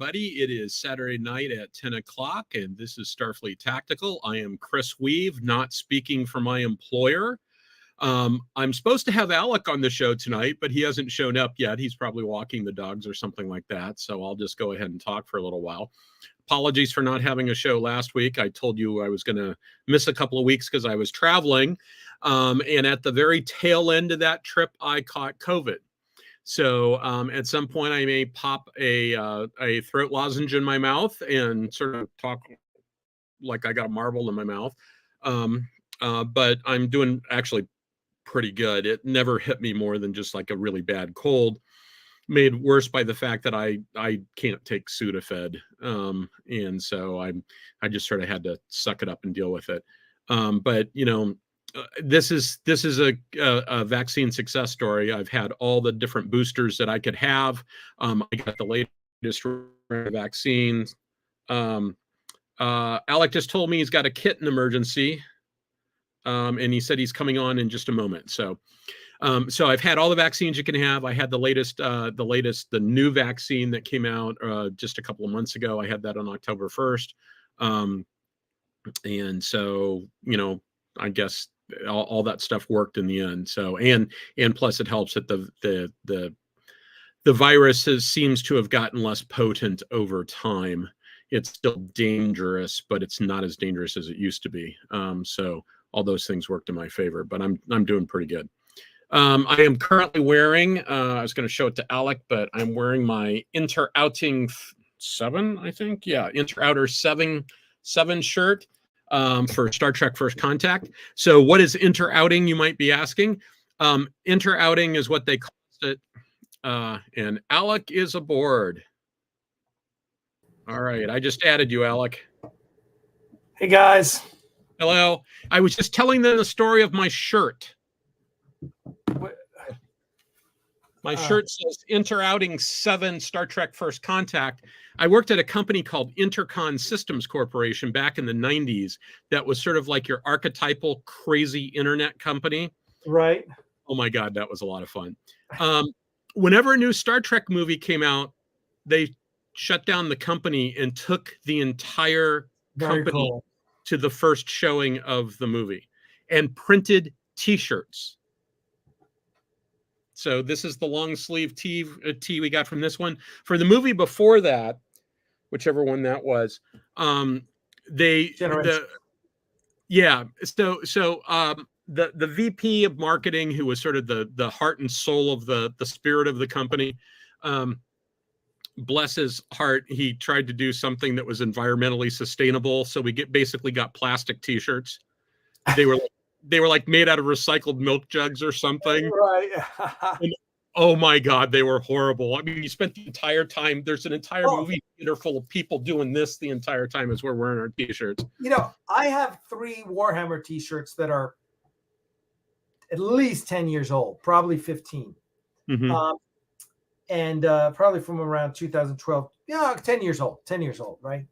everybody. It is Saturday night at 10 o'clock, and this is Starfleet Tactical. I am Chris Weave, not speaking for my employer. I'm supposed to have Alec on the show tonight, but he hasn't shown up yet. He's probably walking the dogs or something like that, so I'll just go ahead and talk for a little while. Apologies for not having a show last week. I told you I was going to miss a couple of weeks because I was traveling, and at the very tail end of that trip, I caught COVID. So at some point, I may pop a throat lozenge in my mouth and sort of talk like I got a marble in my mouth. But I'm doing actually pretty good. It never hit me more than just like a really bad cold, made worse by the fact that I can't take Sudafed. And so I just sort of had to suck it up and deal with it. But, you know, this is a vaccine success story. I've had all the different boosters that I could have. I got the latest vaccines. Alec just told me he's got a kitten emergency, and he said he's coming on in just a moment. So I've had all the vaccines you can have. I had the new vaccine that came out just a couple of months ago. I had that on October 1st, and so, you know, I guess all that stuff worked in the end. So, and plus it helps that the virus seems to have gotten less potent over time. It's still dangerous, but it's not as dangerous as it used to be. So all those things worked in my favor, but I'm doing pretty good. I am currently wearing, I was going to show it to Alec, but I'm wearing my Inter-Outing 7, I think. Yeah, Inter-Outer 7 shirt. For Star Trek First Contact. So what is inter-outing, you might be asking? Inter-outing is what they call it. And Alec is aboard. All right, I just added you, Alec. Hey, guys. Hello. I was just telling them the story of my shirt. My shirt says Inter-Outing 7 Star Trek First Contact. I worked at a company called Intercon Systems Corporation back in the 90s that was sort of like your archetypal crazy internet company. Right. Oh my God, that was a lot of fun. Whenever a new Star Trek movie came out, they shut down the company and took the entire company to the first showing of the movie and printed T-shirts. So this is the long sleeve tee we got from this one. For the movie before that, whichever one that was, the VP of marketing, who was sort of the heart and soul of the spirit of the company, bless his heart, he tried to do something that was environmentally sustainable. So we basically got plastic T-shirts. They were like made out of recycled milk jugs or something. Right. And, oh my God, they were horrible. I mean, you spent the entire time, there's an entire movie theater full of people doing this the entire time as we're wearing our T-shirts. You know, I have 3 Warhammer T-shirts that are at least 10 years old, probably 15. Mm-hmm. And probably from around 2012. Yeah, 10 years old, right?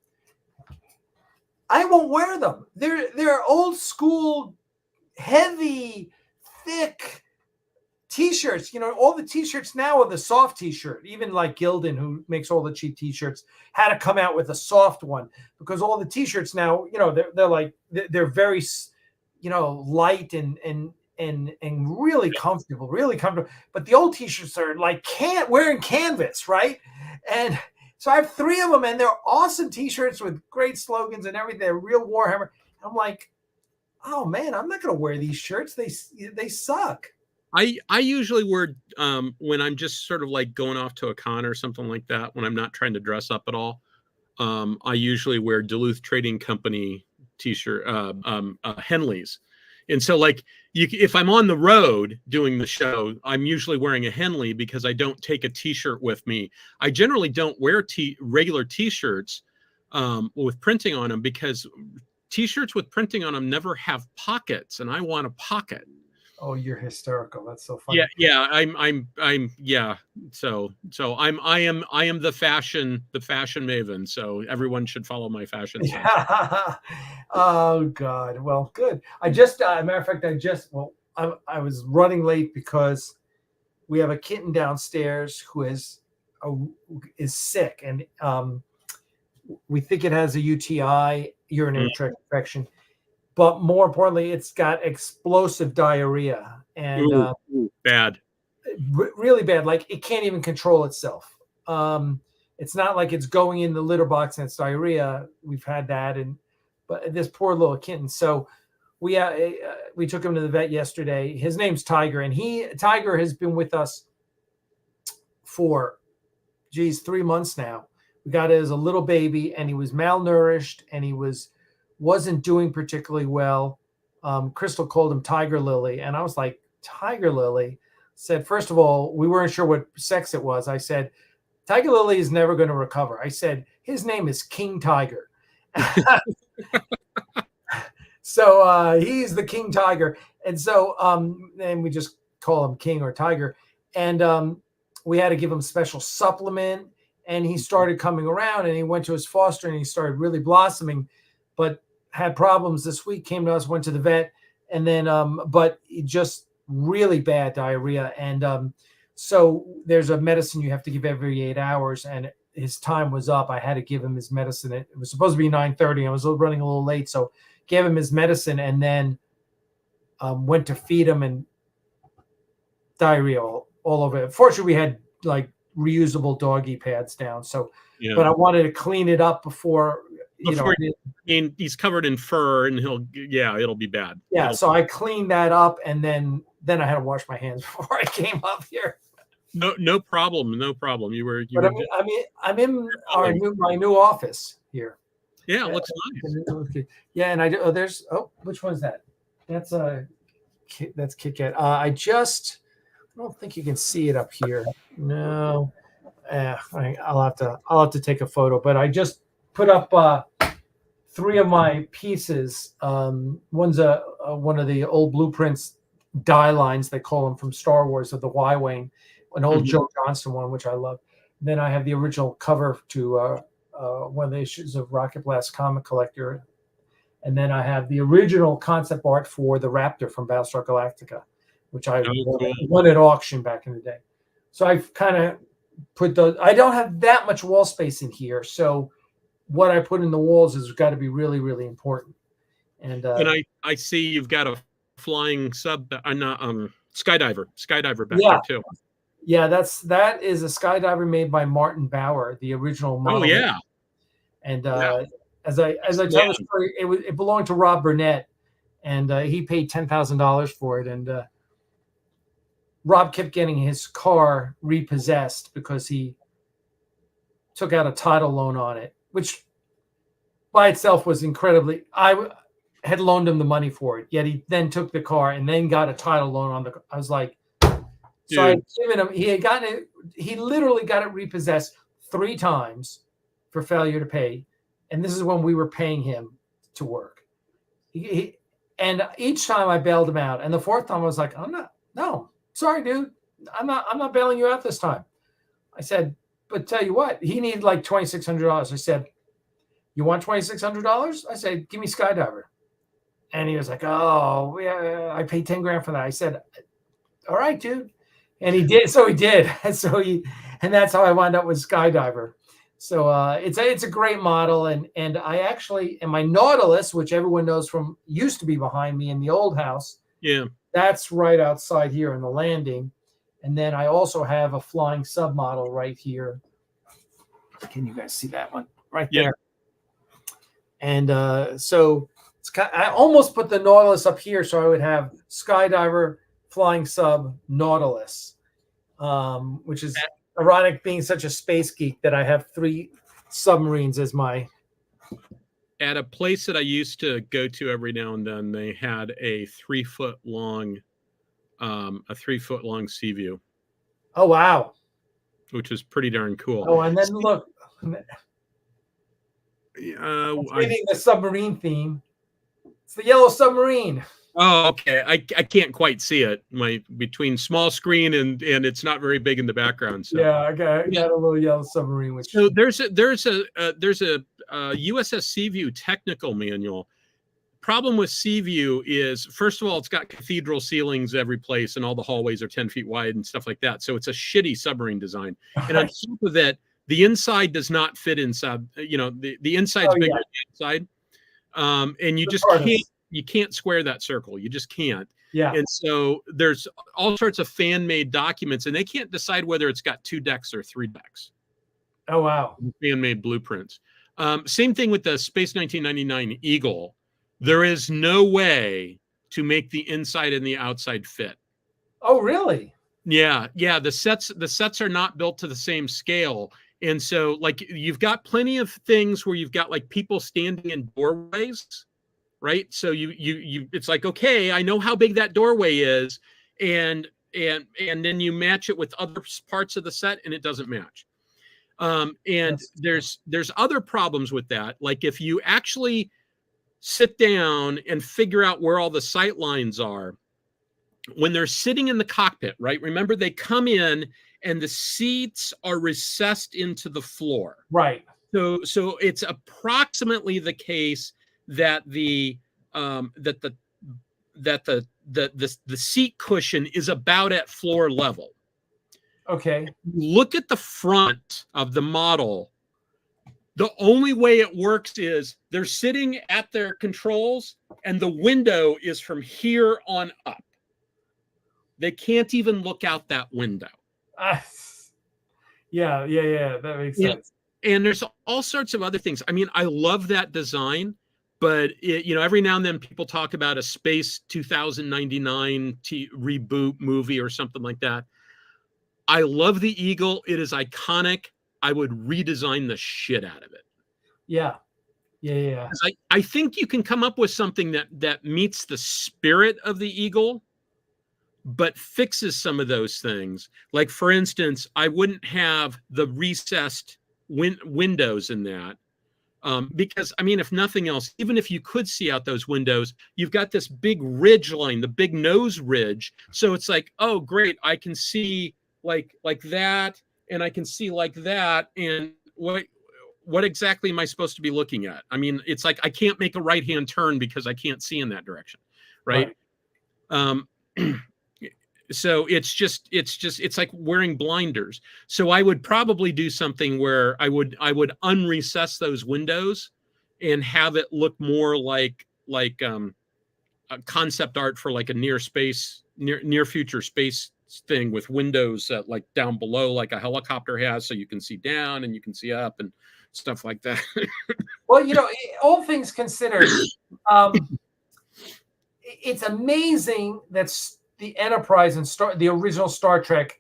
I won't wear them. They're old school, heavy, thick T-shirts. You know, all the T-shirts now are the soft T-shirt. Even like Gildan, who makes all the cheap T-shirts, had to come out with a soft one because all the T-shirts now, you know, they're very, you know, light and really comfortable, But the old T-shirts are like wearing canvas, right? And so I have 3 of them, and they're awesome T-shirts with great slogans and everything. They're real Warhammer. I'm like, oh man, I'm not going to wear these shirts. They suck. I usually wear, when I'm just sort of like going off to a con or something like that, when I'm not trying to dress up at all, I usually wear Duluth Trading Company T-shirt, Henleys. And so like if I'm on the road doing the show, I'm usually wearing a Henley because I don't take a T-shirt with me. I generally don't wear regular T-shirts with printing on them because T-shirts with printing on them never have pockets, and I want a pocket. Oh, you're hysterical. That's so funny. Yeah. So I am the fashion maven. So everyone should follow my fashion. Yeah. Oh God. Well, good. I just, matter of fact, I was running late because we have a kitten downstairs who has is sick, and we think it has a UTI, urinary tract infection, but more importantly, it's got explosive diarrhea, and bad, really bad. Like it can't even control itself. It's not like it's going in the litter box and it's diarrhea. We've had that, but this poor little kitten. So we took him to the vet yesterday. His name's Tiger, and Tiger has been with us for 3 months now. We got it as a little baby, and he was malnourished, and he wasn't doing particularly well. Crystal called him Tiger Lily, and I was like, Tiger Lily? Said, first of all, we weren't sure what sex it was. I said, Tiger Lily is never going to recover. I said, his name is King Tiger. So he's the King Tiger. And so and we just call him King or Tiger. And we had to give him special supplement. And he started coming around, and he went to his foster, and he started really blossoming, but had problems this week, came to us, went to the vet, and then but just really bad diarrhea. And so there's a medicine you have to give every 8 hours, and his time was up. I had to give him his medicine. It was supposed to be 9:30. I was running a little late, so gave him his medicine, and then went to feed him, and diarrhea all over it. Fortunately, we had like reusable doggy pads down. So, but I wanted to clean it up before I mean, he's covered in fur, and it'll be bad. Yeah. So I cleaned that up, and then I had to wash my hands before I came up here. No problem. No problem. I'm in my new office here. Yeah, it looks nice. Yeah, and which one's that? That's Kit Kat. I don't think you can see it up here. No, I'll have to take a photo. But I just put up 3 of my pieces. One's one of the old blueprints die lines, they call them, from Star Wars, of the Y-wing, an old Joe Johnston one, which I love. Then I have the original cover to one of the issues of Rocket Blast Comic Collector, and then I have the original concept art for the Raptor from Battlestar Galactica, which I won at auction back in the day. So I've kind of put those. I don't have that much wall space in here, so what I put in the walls has got to be really, really important. And I see you've got a flying skydiver back there too. Yeah, that is a skydiver made by Martin Bauer, the original model. Oh yeah. And as I tell the story, it belonged to Rob Burnett, and he paid $10,000 for it. And Rob kept getting his car repossessed because he took out a title loan on it, which by itself was incredibly. I had loaned him the money for it, yet he then took the car and then got a title loan on the. I was like, so I had given him. He had gotten it. He literally got it repossessed 3 times for failure to pay, and this is when we were paying him to work. And each time I bailed him out, and the 4th time I was like, no, sorry, dude, I'm not bailing you out this time. I said, but tell you what, he needed like $2,600. I said, you want $2,600? I said, give me Skydiver. And he was like, oh, yeah, I paid 10 grand for that. I said, all right, dude. And he did. So he did. And that's how I wound up with Skydiver. So it's a great model. And I actually, and my Nautilus, which everyone knows from, used to be behind me in the old house. Yeah. That's right outside here in the landing. And then I also have a flying sub model right here. Can you guys see that one right there? And so I almost put the Nautilus up here so I would have Skydiver, flying sub, Nautilus, which is ironic, being such a space geek, that I have 3 submarines as my. At a place that I used to go to every now and then, they had a 3-foot long, sea view. Oh wow! Which is pretty darn cool. Oh, and then look. Reading the submarine theme. It's the yellow submarine. Oh, okay. I can't quite see it. Between small screen and it's not very big in the background. So. Yeah, I got a little yellow submarine. So there's a USS Seaview technical manual. problem with Seaview is, first of all, it's got cathedral ceilings every place, and all the hallways are 10 feet wide and stuff like that. So it's a shitty submarine design. And on top of it, the inside does not fit inside. You know, the inside's bigger than the inside, and you can't square that circle. You just can't. Yeah. And so there's all sorts of fan-made documents, and they can't decide whether it's got 2 decks or 3 decks. Oh, wow. Fan-made blueprints. Same thing with the Space 1999 Eagle. There is no way to make the inside and the outside fit. Oh, really? Yeah. The sets are not built to the same scale. And so, like, you've got plenty of things where you've got like people standing in doorways, right? So you it's like, okay, I know how big that doorway is, and then you match it with other parts of the set, and it doesn't match. And there's other problems with that. Like, if you actually sit down and figure out where all the sight lines are, when they're sitting in the cockpit, right? Remember, they come in and the seats are recessed into the floor. Right. So it's approximately the case that the seat cushion is about at floor level. Okay. Look at the front of the model. The only way it works is they're sitting at their controls, and the window is from here on up. They can't even look out that window. Yeah. That makes sense. And there's all sorts of other things. I mean, I love that design, but every now and then people talk about a Space 2099 reboot movie or something like that. I love the Eagle. It is iconic. I would redesign the shit out of it. Yeah. I think you can come up with something that meets the spirit of the Eagle, but fixes some of those things. Like, for instance, I wouldn't have the recessed windows in that. Because, I mean, if nothing else, even if you could see out those windows, you've got this big ridge line, the big nose ridge. So it's like, oh, great, I can see like that, and I can see like that, and what exactly am I supposed to be looking at? I mean, it's like I can't make a right-hand turn because I can't see in that direction, right? So it's like wearing blinders. So I would probably do something where I would unrecess those windows and have it look more like a concept art for like a near future space thing, with windows like down below, like a helicopter has, so you can see down and you can see up and stuff like that. Well, all things considered, it's amazing that the Enterprise and the original Star Trek,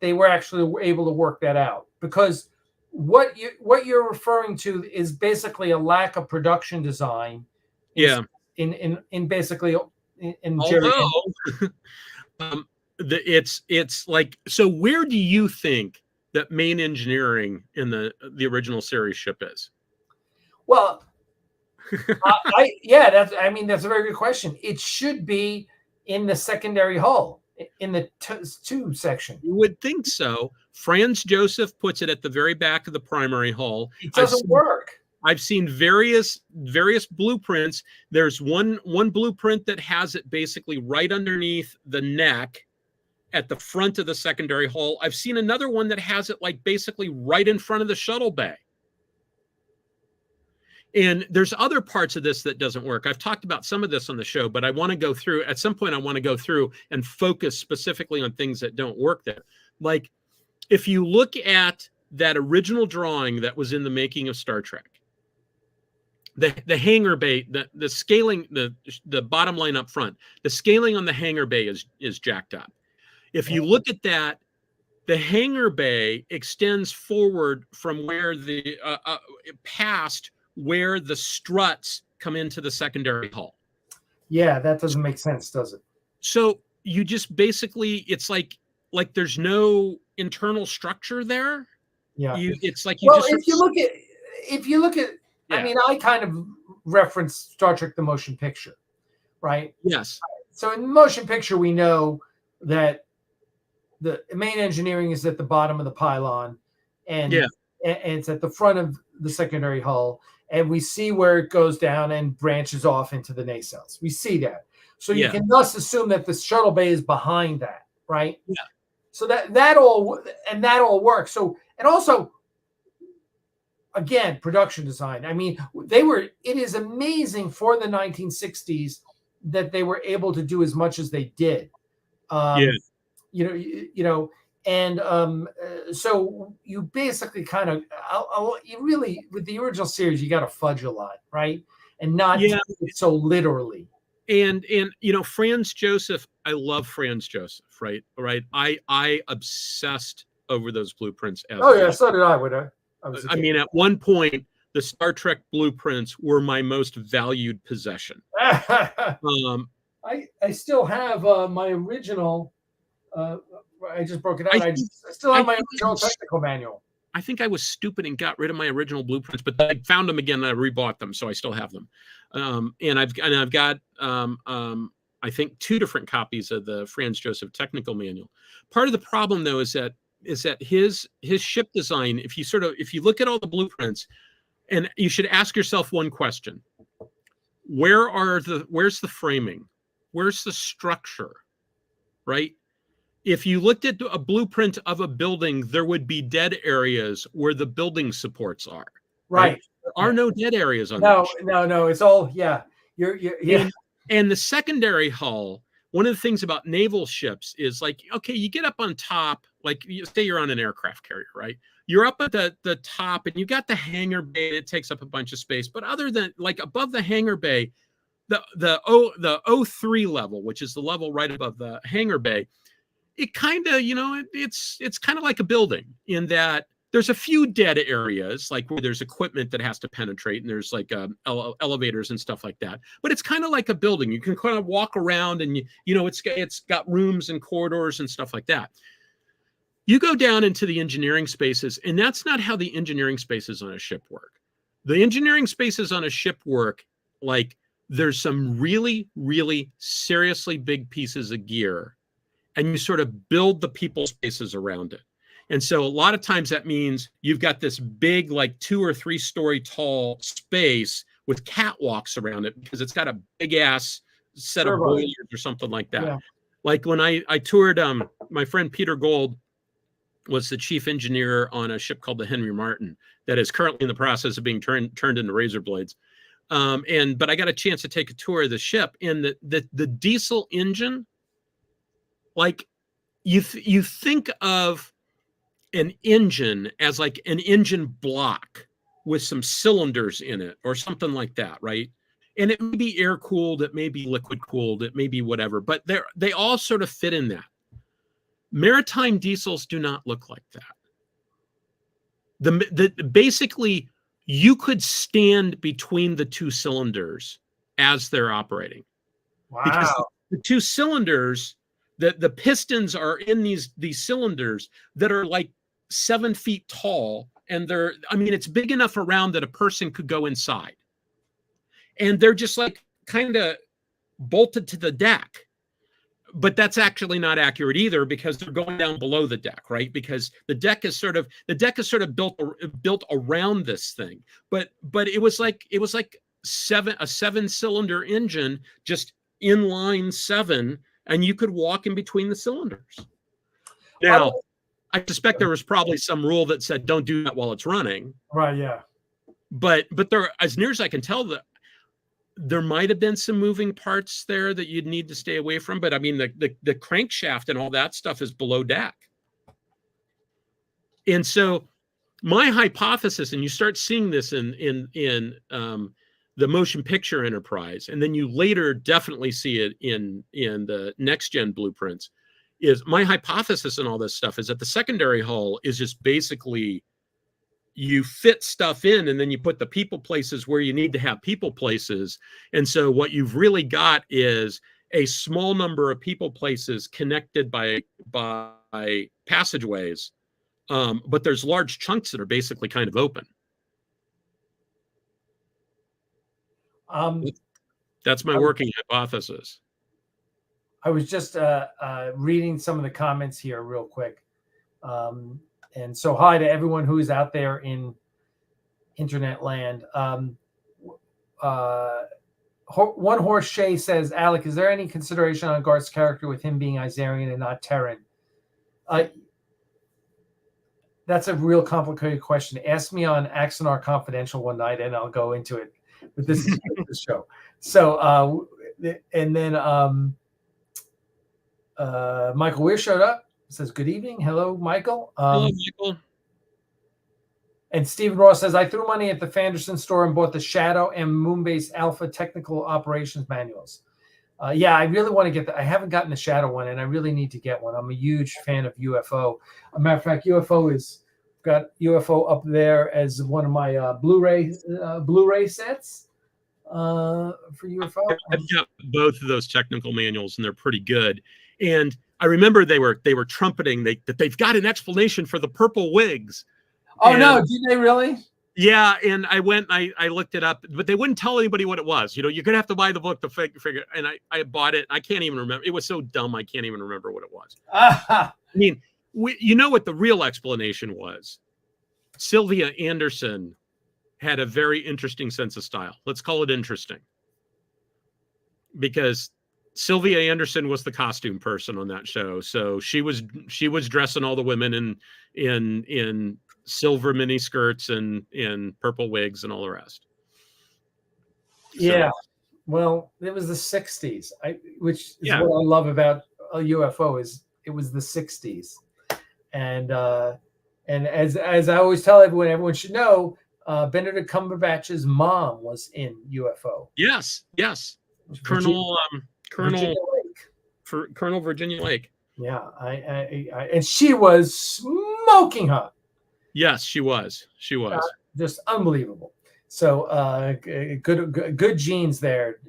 they were actually able to work that out, because what you're referring to is basically a lack of production design. In basically in although it's like, so where do you think that main engineering in the original series ship is? Well, that's a very good question. It should be in the secondary hull, in the tube section. You would think so. Franz Joseph puts it at the very back of the primary hull. It doesn't work. I've seen various blueprints. There's one blueprint that has it basically right underneath the neck at the front of the secondary hull. I've seen another one that has it like basically right in front of the shuttle bay. And there's other parts of this that doesn't work. I've talked about some of this on the show, but I want to go through, at some point I want to go through and focus specifically on things that don't work there. Like, if you look at that original drawing that was in the making of Star Trek, the hangar bay, the scaling, the bottom line up front, the scaling on the hangar bay is jacked up. If you look at that, the hangar bay extends forward from where past where the struts come into the secondary hull. Yeah, that doesn't make sense, does it? So you just basically, it's like there's no internal structure there. Yeah, it's like if you look at, yeah. I mean, I kind of reference Star Trek: The Motion Picture, right? Yes. So in the motion picture, we know that the main engineering is at the bottom of the pylon, and it's at the front of the secondary hull. and we see where it goes down and branches off into the nacelles. We see that. So you Yeah. can thus assume that the shuttle bay is behind that, right? Yeah. So that all works. So, and also, again, production design. I mean, it is amazing for the 1960s that they were able to do as much as they did. Yeah. And so you basically kind of, you really, with the original series, you got to fudge a lot, right? And not take it so literally. And Franz Joseph, I love Franz Joseph, right? I obsessed over those blueprints. So did I. I mean, at one point, the Star Trek blueprints were my most valued possession. I still have my original. I just broke it out. I still have my original technical manual. I think I was stupid and got rid of my original blueprints, but I found them again and I rebought them, so I still have them. And I've got I think 2 different copies of the Franz Joseph technical manual. Part of the problem, though, is that his ship design, if you look at all the blueprints, and you should ask yourself one question: where's the framing? Where's the structure? Right? If you looked at a blueprint of a building, there would be dead areas where the building supports are. Right. There are no dead areas on that. No. It's all, yeah. And the secondary hull, one of the things about naval ships is like, okay, you get up on top, like say you're on an aircraft carrier, right? You're up at the top and you got the hangar bay, it takes up a bunch of space. But other than like above the hangar bay, the O3 level, which is the level right above the hangar bay, it kind of, it's kind of like a building in that there's a few dead areas, like where there's equipment that has to penetrate, and there's like elevators and stuff like that. But it's kind of like a building. You can kind of walk around, and it's got rooms and corridors and stuff like that. You go down into the engineering spaces, and that's not how the engineering spaces on a ship work. The engineering spaces on a ship work like there's some really, really seriously big pieces of gear, and you sort of build the people spaces around it. And so a lot of times that means you've got this big, like 2 or 3 story tall space with catwalks around it because it's got a big ass set of boilers or something like that. Yeah. Like when I toured, my friend Peter Gold was the chief engineer on a ship called the Henry Martin that is currently in the process of being turned into razor blades. But I got a chance to take a tour of the ship, and the diesel engine, like you think of an engine as like an engine block with some cylinders in it or something like that, right? And it may be air cooled, it may be liquid cooled, it may be whatever, but they all sort of fit in that. Maritime diesels do not look like that. Basically, you could stand between the 2 cylinders as they're operating. Wow. Because the 2 cylinders, the pistons are in these cylinders that are like 7 feet tall, and it's big enough around that a person could go inside. And they're just like kind of bolted to the deck. But that's actually not accurate either, because they're going down below the deck, right? Because the deck is sort of built around this thing. But it was like a 7-cylinder engine, just inline 7, and you could walk in between the cylinders. Now, I suspect there was probably some rule that said don't do that while it's running. Right, yeah. But there, as near as I can tell, there might have been some moving parts there that you'd need to stay away from. But I mean, the crankshaft and all that stuff is below deck. And so my hypothesis, and you start seeing this in the motion picture enterprise, and then you later definitely see it in the next gen blueprints, is my hypothesis in all this stuff is that the secondary hull is just basically you fit stuff in, and then you put the people places where you need to have people places. And so what you've really got is a small number of people places connected by passageways, but there's large chunks that are basically kind of open. That's my working hypothesis. I was just reading some of the comments here real quick. And so hi to everyone who is out there in internet land. One Horse Shay says, Alec, is there any consideration on Garth's character with him being Isarian and not Terran? That's a real complicated question. Ask me on Axonar Confidential one night, and I'll go into it. But this is the show. So, and then Michael Weir showed up. Says, good evening. Hello, Michael. Hello, Michael. And Stephen Ross says, I threw money at the Fanderson store and bought the Shadow and Moonbase Alpha technical operations manuals. Yeah, I really want to get that. I haven't gotten the Shadow one, and I really need to get one. I'm a huge fan of UFO. As a matter of fact, UFO is got UFO up there as one of my Blu-ray sets for UFO. I've got both of those technical manuals, and they're pretty good. And I remember they were trumpeting that they've got an explanation for the purple wigs. Oh, no, did they really? Yeah, and I went, I looked it up, but they wouldn't tell anybody what it was. You're going to have to buy the book to figure. And I bought it. I can't even remember. It was so dumb, I can't even remember what it was. I mean, you know what the real explanation was? Sylvia Anderson had a very interesting sense of style. Let's call it interesting. Because Sylvia Anderson was the costume person on that show. So she was dressing all the women in silver mini skirts and in purple wigs and all the rest. Yeah. So, well, it was the 60s, which is what I love about a UFO is it was the 60s. And as I always tell everyone should know, Benedict Cumberbatch's mom was in UFO. Yes. Colonel Virginia Lake. Yeah, and she was smoking hot. Yes, she was. Just unbelievable. So good genes there,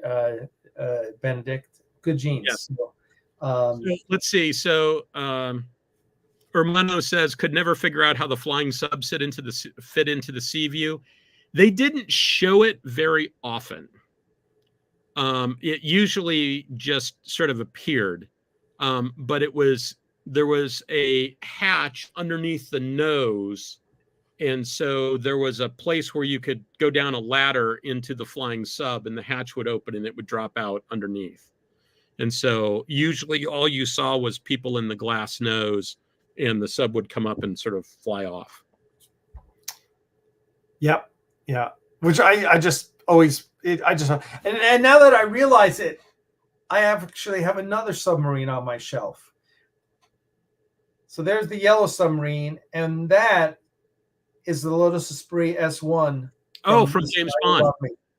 Benedict. Good genes. Yes. So, let's see. So Hermano says could never figure out how the flying subs fit into the sea view. They didn't show it very often. It usually just sort of appeared, but there was a hatch underneath the nose, and so there was a place where you could go down a ladder into the flying sub, and the hatch would open and it would drop out underneath. And so usually all you saw was people in the glass nose, and the sub would come up and sort of fly off. Yep. Yeah. Which I just always and now that I realize it, I actually have another submarine on my shelf. So there's the yellow submarine, and that is the Lotus Esprit S1. Oh, from James Bond.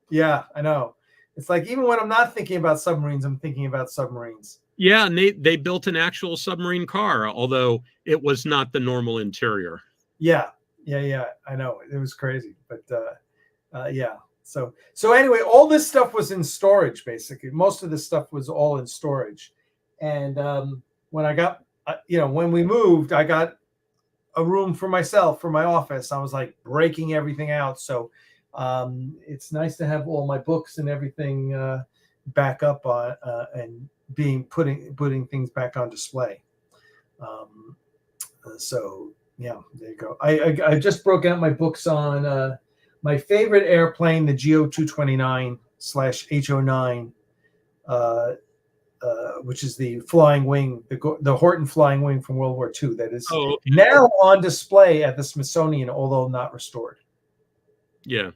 Yeah, I know. It's like even when I'm not thinking about submarines, I'm thinking about submarines. Yeah, and they built an actual submarine car, although it was not the normal interior. Yeah. I know. It was crazy, but yeah. So anyway, all this stuff was in storage, basically. Most of this stuff was all in storage. And when I got, when we moved, I got a room for myself, for my office. I was like breaking everything out. So it's nice to have all my books and everything back up on and putting things back on display. So yeah, there you go. I just broke out my books on my favorite airplane, the GO-229/H-09, which is the flying wing, the Horton flying wing from World War II that is now on display at the Smithsonian, although not restored. Yeah.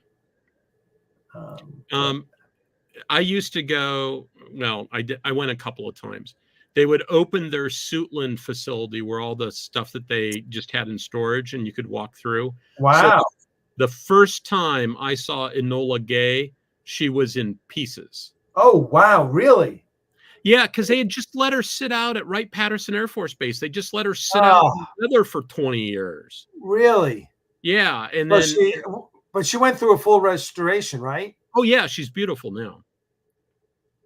I used to go, well, I went a couple of times. They would open their Suitland facility where all the stuff that they just had in storage and you could walk through. Wow. So the first time I saw Enola Gay, she was in pieces. Oh, wow. Really? Yeah, because they had just let her sit out at Wright-Patterson Air Force Base. They just let her sit out in the weather for 20 years. Really? Yeah. And but she went through a full restoration, right? Oh, yeah. She's beautiful now.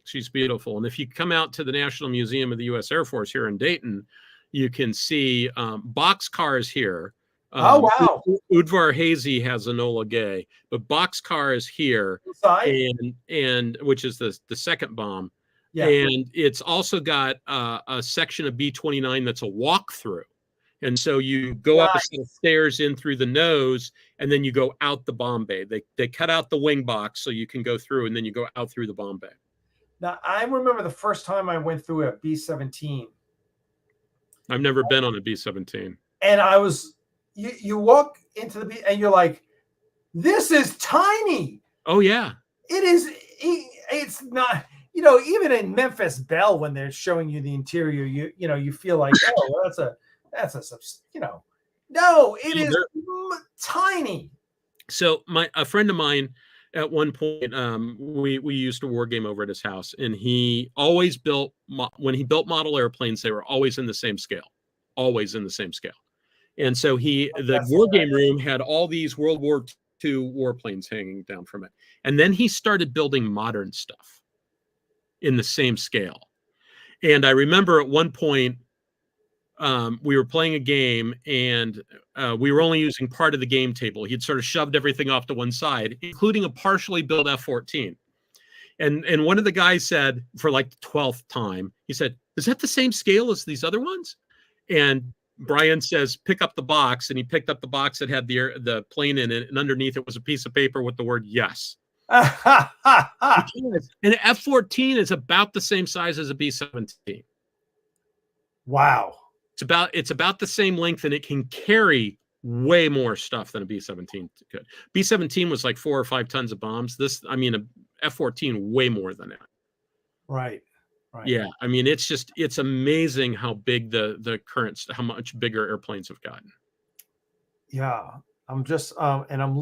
She's beautiful. And if you come out to the National Museum of the U.S. Air Force here in Dayton, you can see boxcars here. Oh, wow. Udvar Hazy has Enola Gay, but boxcar is here, and which is the second bomb. Yeah. And it's also got a section of B-29 that's a walkthrough. And so you go up a set of stairs in through the nose, and then you go out the bomb bay. They cut out the wing box so you can go through, and then you go out through the bomb bay. Now, I remember the first time I went through a B-17. I've never been on a B-17. And you walk into the B, and you're like, this is tiny. Oh, yeah. It is. It's not, even in Memphis Belle, when they're showing you the interior, you feel like, oh, well, that's a, no, it is tiny. So a friend of mine at one point, we used a war game over at his house, and he always when he built model airplanes, they were always in the same scale. And so the war game room had all these World War II warplanes hanging down from it. And then he started building modern stuff in the same scale. And I remember at one point, we were playing a game, and we were only using part of the game table. He'd sort of shoved everything off to one side, including a partially built F-14. And one of the guys said, for like the 12th time, he said, is that the same scale as these other ones? And Brian says, pick up the box. And he picked up the box that had the plane in it, and underneath it was a piece of paper with the word yes. And an F-14 is about the same size as a B-17. Wow. It's about the same length, and it can carry way more stuff than a B-17 could. B-17 was like 4 or 5 tons of bombs. A F-14 way more than that. Right. Yeah, it's amazing how big how much bigger airplanes have gotten. Yeah, I'm just and I'm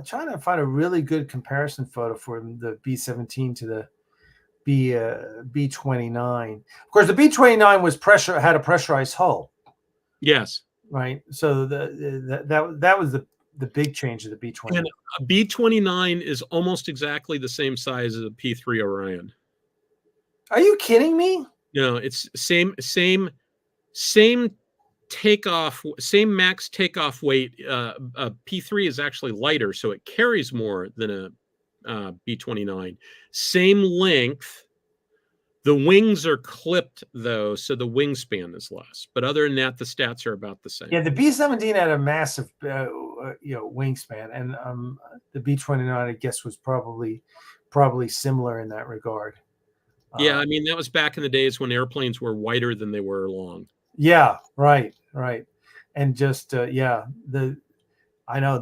trying to find a really good comparison photo for the B-17 to the B-29. Of course, the B-29 had a pressurized hull. Yes. Right. So that was the big change of the B-29. And a B-29 is almost exactly the same size as a P-3 Orion. Are you kidding me? No, it's same takeoff, same max takeoff weight. A P-3 is actually lighter, so it carries more than a B-29. Same length. The wings are clipped, though, so the wingspan is less. But other than that, the stats are about the same. Yeah, the B-17 had a massive, wingspan, and the B-29, I guess, was probably similar in that regard. Yeah, that was back in the days when airplanes were wider than they were long. Yeah, right, and just I know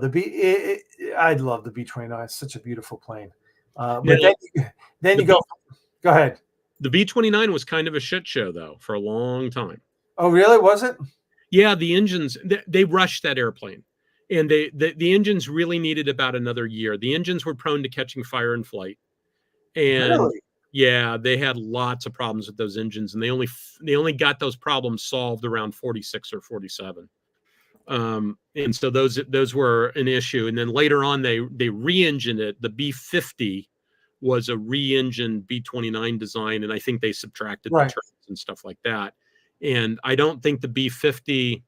I'd love the B-29. It's such a beautiful plane. But then you go ahead. The B-29 was kind of a shit show, though, for a long time. Oh, really? Was it? Yeah, the engines, they rushed that airplane. And the engines really needed about another year. The engines were prone to catching fire in flight. And really? Yeah, they had lots of problems with those engines. And they only got those problems solved around 46 or 47. And so those were an issue. And then later on, they re-engined it. The B-50 was a re-engined B-29 design, and I think they subtracted the turrets and stuff like that. And I don't think the B-50,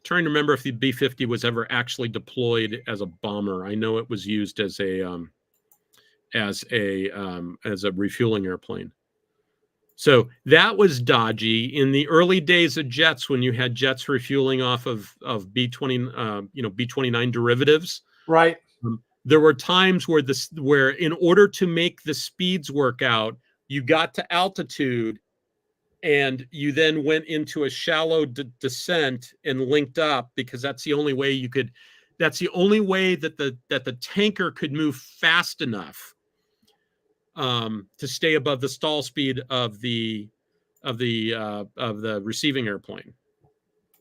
trying to remember if the B-50 was ever actually deployed as a bomber. I know it was used as a refueling airplane. So that was dodgy. In the early days of jets, when you had jets refueling off of B-29 derivatives, right? There were times where in order to make the speeds work out, you got to altitude, and you then went into a shallow descent and linked up, because that's the only way that's the only way that the tanker could move fast enough to stay above the stall speed of the receiving airplane.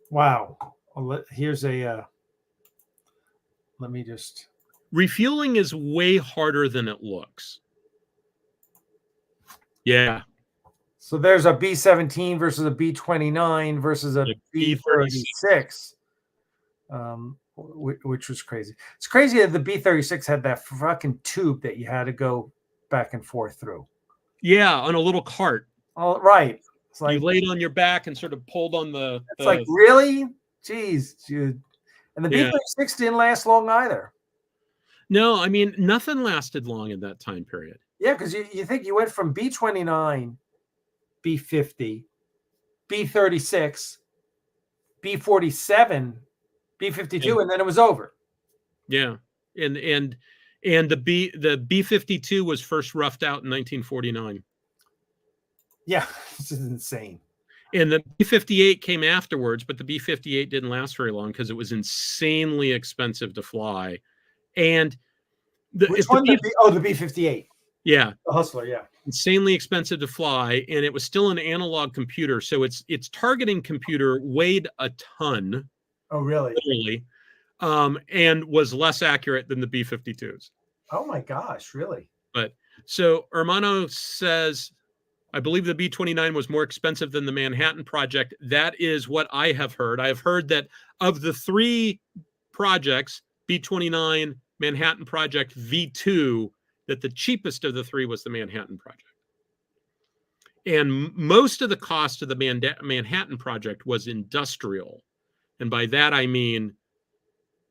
Wow. Well, here's let me just. Refueling is way harder than it looks. Yeah. So there's a B-17 versus a B-29 versus a B-36, which was crazy. It's crazy that the B-36 had that fucking tube that you had to go back and forth through. Yeah, on a little cart. Oh, right. It's like you laid on your back and sort of pulled on the. It's like, really? Jeez, dude. And the B-36 didn't last long either. No, nothing lasted long in that time period. Yeah, because you think you went from B-29, B-50, B-36, B-47, B-52, and then it was over. Yeah, and the B-52 was first roughed out in 1949. Yeah, this is insane. And the B-58 came afterwards, but the B-58 didn't last very long because it was insanely expensive to fly. And which one? The B-58. Yeah, the Hustler. Yeah, insanely expensive to fly, and it was still an analog computer, so its targeting computer weighed a ton. Oh, really? Literally, and was less accurate than the B-52s. Oh my gosh, really? But so Hermano says, I believe the B-29 was more expensive than the Manhattan Project. That is what I have heard. I have heard that of the three projects, B-29, Manhattan Project, V2, that the cheapest of the three was the Manhattan Project. And most of the cost of the Manhattan Project was industrial. And by that, I mean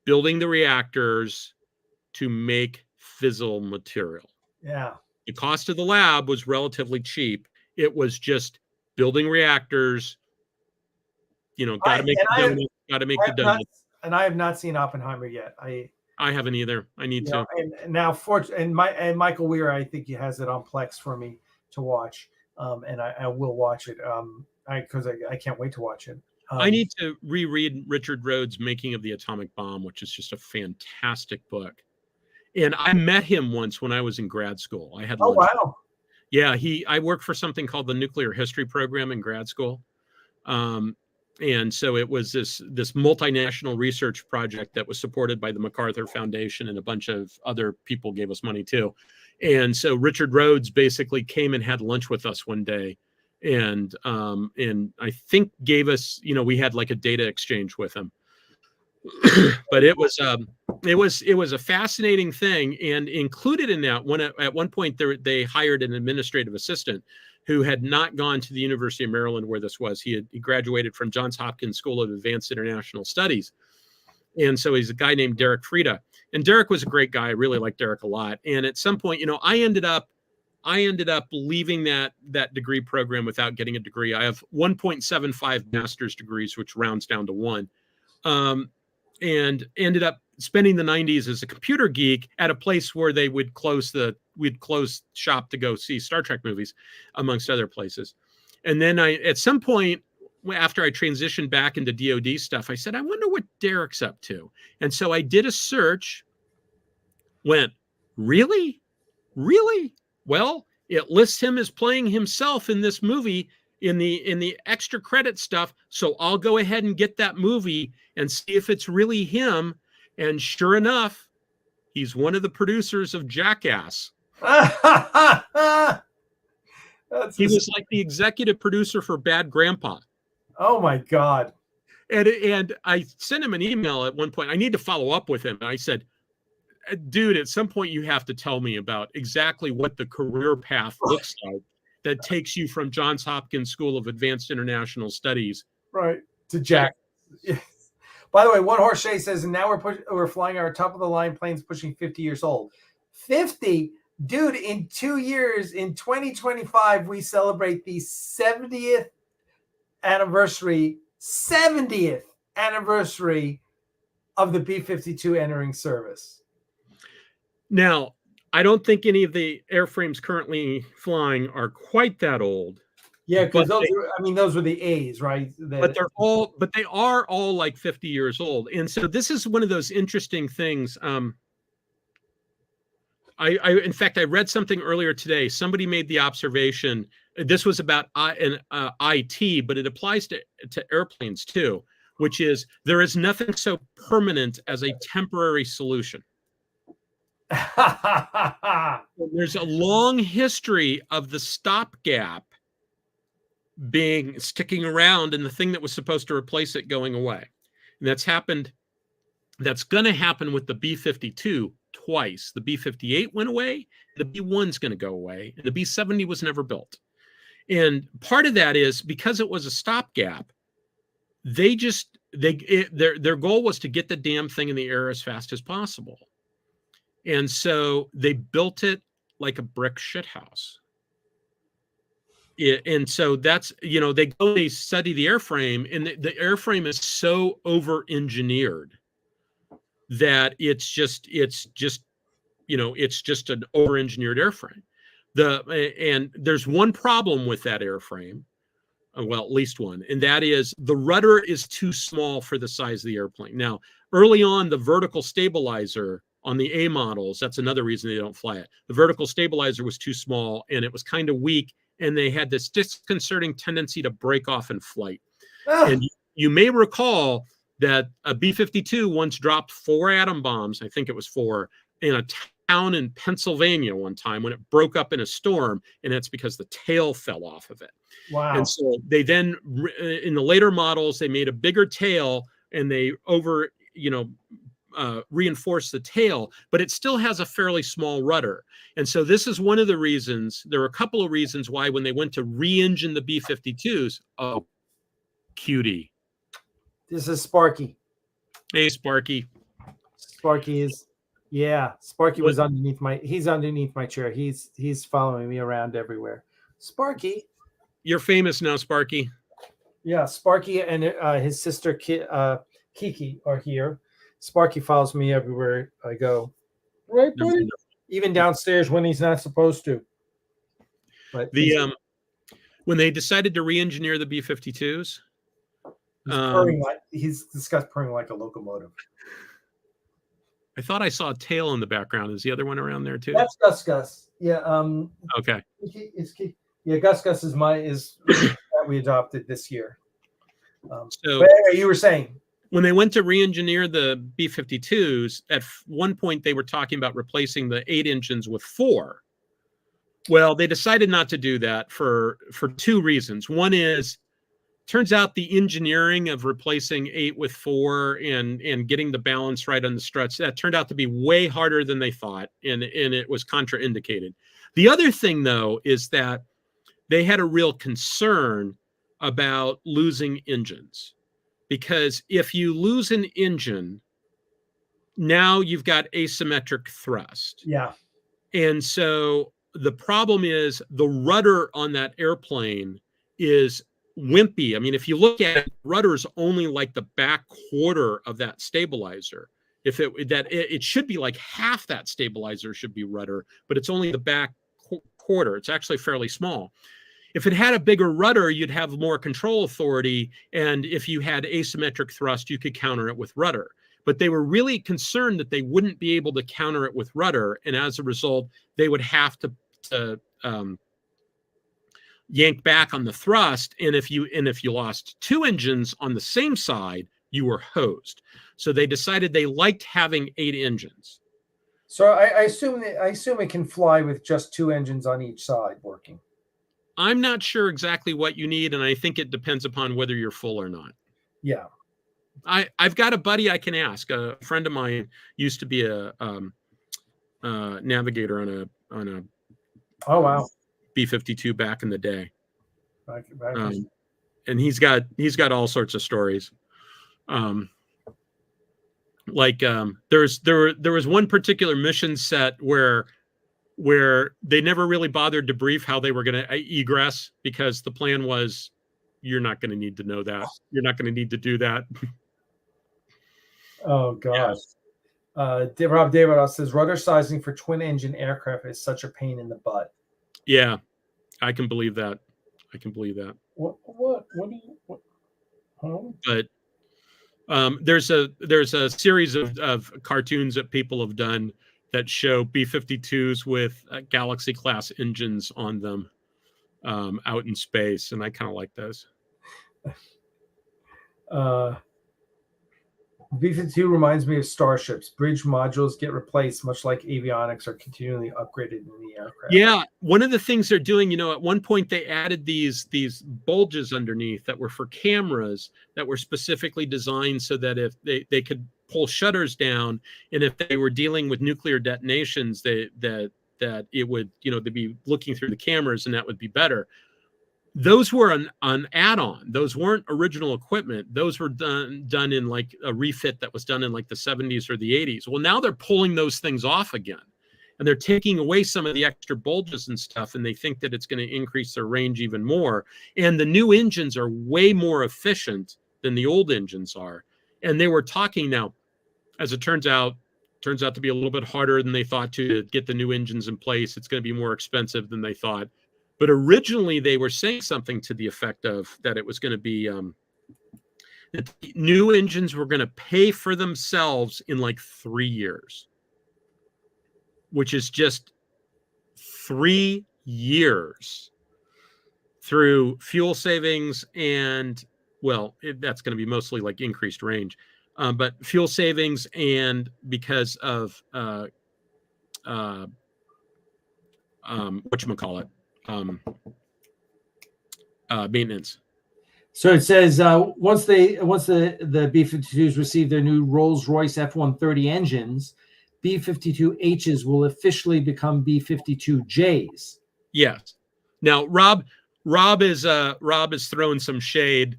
building the reactors to make fissile material. Yeah. The cost of the lab was relatively cheap. It was just building reactors, got to make the donut. And I have not seen Oppenheimer yet. I haven't either. I need to. And now, and Michael Weir, I think he has it on Plex for me to watch. And I will watch it because I can't wait to watch it. I need to reread Richard Rhodes' Making of the Atomic Bomb, which is just a fantastic book. And I met him once when I was in grad school. I had lunch. Oh, wow. Yeah, I worked for something called the Nuclear History Program in grad school. And so it was this multinational research project that was supported by the MacArthur Foundation, and a bunch of other people gave us money too. And so Richard Rhodes basically came and had lunch with us one day, and I think gave us, we had like a data exchange with him. But it was a fascinating thing, and included in that, at one point they hired an administrative assistant who had not gone to the University of Maryland where this was. He graduated from Johns Hopkins School of Advanced International Studies. And so he's a guy named Derek Frieda. And Derek was a great guy. I really liked Derek a lot. And at some point, I ended up leaving that degree program without getting a degree. I have 1.75 master's degrees, which rounds down to 1. And ended up spending the 90s as a computer geek at a place where we'd close shop to go see Star Trek movies, amongst other places. And then at some point, after I transitioned back into DoD stuff, I said, I wonder what Derek's up to. And so I did a search, went, really? Well, it lists him as playing himself in this movie in the extra credit stuff. So I'll go ahead and get that movie and see if it's really him. And sure enough, he's one of the producers of Jackass. He was like the executive producer for Bad Grandpa. Oh my God. And I sent him an email at one point. I need to follow up with him. And I said, dude, at some point you have to tell me about exactly what the career path looks like that takes you from Johns Hopkins School of Advanced International Studies to Jack. Yes. By the way, One Horse Shay says, and now we're flying our top of the line planes pushing 50 years old. 50, dude! In 2 years, in 2025, we celebrate the 70th anniversary of the B-52 entering service. Now, I don't think any of the airframes currently flying are quite that old. Yeah, because those were the A's, right? But they are all like 50 years old. And so this is one of those interesting things. In fact, I read something earlier today. Somebody made the observation. This was about IT, but it applies to airplanes too, which is there is nothing so permanent as a temporary solution. There's a long history of the stopgap sticking around and the thing that was supposed to replace it going away. And that's going to happen with the B-52 twice. The B-58 went away, the B-1's going to go away, and the B-70 was never built. And part of that is because it was a stopgap, their goal was to get the damn thing in the air as fast as possible. And so they built it like a brick shithouse. And so that's, they study the airframe, and the airframe is so over engineered that it's just an over engineered airframe. And there's one problem with that airframe. Well, at least one, and that is the rudder is too small for the size of the airplane. Now, early on, the vertical stabilizer on the A models, that's another reason they don't fly it. The vertical stabilizer was too small, and it was kind of weak, and they had this disconcerting tendency to break off in flight. And you may recall that a B-52 once dropped 4 atom bombs, I think it was 4, in a town in Pennsylvania one time when it broke up in a storm, and that's because the tail fell off of it. Wow. And so they then, in the later models, they made a bigger tail, and they reinforced the tail, but it still has a fairly small rudder. And so this is one of the reasons. There are a couple of reasons why when they went to re-engine the B-52s, oh, cutie. This is Sparky. Hey, Sparky. Sparky is, yeah. Sparky was he's underneath my chair. He's following me around everywhere. Sparky. You're famous now, Sparky. Yeah, Sparky and his sister Kiki are here. Sparky follows me everywhere I go. Right, buddy? Even downstairs when he's not supposed to. But when they decided to re-engineer the B-52s, he's purring like a locomotive. I thought I saw a tail in the background. Is the other one around there too? That's Gus. Yeah. Okay. Yeah, Gus is that we adopted this year. So anyway, you were saying when they went to re-engineer the B-52s, at one point they were talking about replacing the 8 engines with 4. Well, they decided not to do that for 2 reasons. One is, turns out the engineering of replacing 8 with 4 and getting the balance right on the struts, that turned out to be way harder than they thought, and it was contraindicated. The other thing, though, is that they had a real concern about losing engines, because if you lose an engine, now you've got asymmetric thrust. Yeah. And so the problem is the rudder on that airplane is wimpy. I mean, if you look at it, rudder is only like the back quarter of that stabilizer. It should be like half that stabilizer should be rudder, but it's only the back quarter. It's actually fairly small. If it had a bigger rudder, you'd have more control authority. And if you had asymmetric thrust, you could counter it with rudder. But they were really concerned that they wouldn't be able to counter it with rudder. And as a result, they would have to yank back on the thrust. And if you lost 2 engines on the same side, you were hosed. So they decided they liked having 8 engines. So I assume it can fly with just 2 engines on each side working. I'm not sure exactly what you need, and I think it depends upon whether you're full or not. Yeah. I've got a buddy I can ask. A friend of mine used to be a navigator on a oh wow B-52 back in the day. Back and he's got all sorts of stories. There was one particular mission set where they never really bothered to brief how they were going to egress, because the plan was, you're not going to need to know that. You're not going to need to do that. Oh gosh. Yeah. Rob David says rudder sizing for twin engine aircraft is such a pain in the butt. Yeah, I can believe that. What do you? Huh? But there's a series of cartoons that people have done that show B-52s with Galaxy class engines on them out in space, and I kind of like those. B-52 reminds me of starships. Bridge modules get replaced, much like avionics are continually upgraded in the aircraft. Yeah, one of the things they're doing, at one point they added these bulges underneath that were for cameras that were specifically designed so that if they could pull shutters down, and if they were dealing with nuclear detonations, that it would, they'd be looking through the cameras, and that would be better. Those were an add-on. Those weren't original equipment. Those were done in like a refit that was done in like the 70s or the 80s. Well, now they're pulling those things off again. and they're taking away some of the extra bulges and stuff, and they think that it's going to increase their range even more. And the new engines are way more efficient than the old engines are. And they were talking now, as it turns out to be a little bit harder than they thought to get the new engines in place. It's going to be more expensive than they thought. But originally they were saying something to the effect of that it was going to be that new engines were going to pay for themselves in like 3 years, which is just 3 years through fuel savings and, well, that's going to be mostly like increased range, but fuel savings and because of whatchamacallit, maintenance. So it says once the B-52s receive their new Rolls-Royce F-130 engines, B-52Hs will officially become B-52Js. Yes. Now Rob is throwing some shade.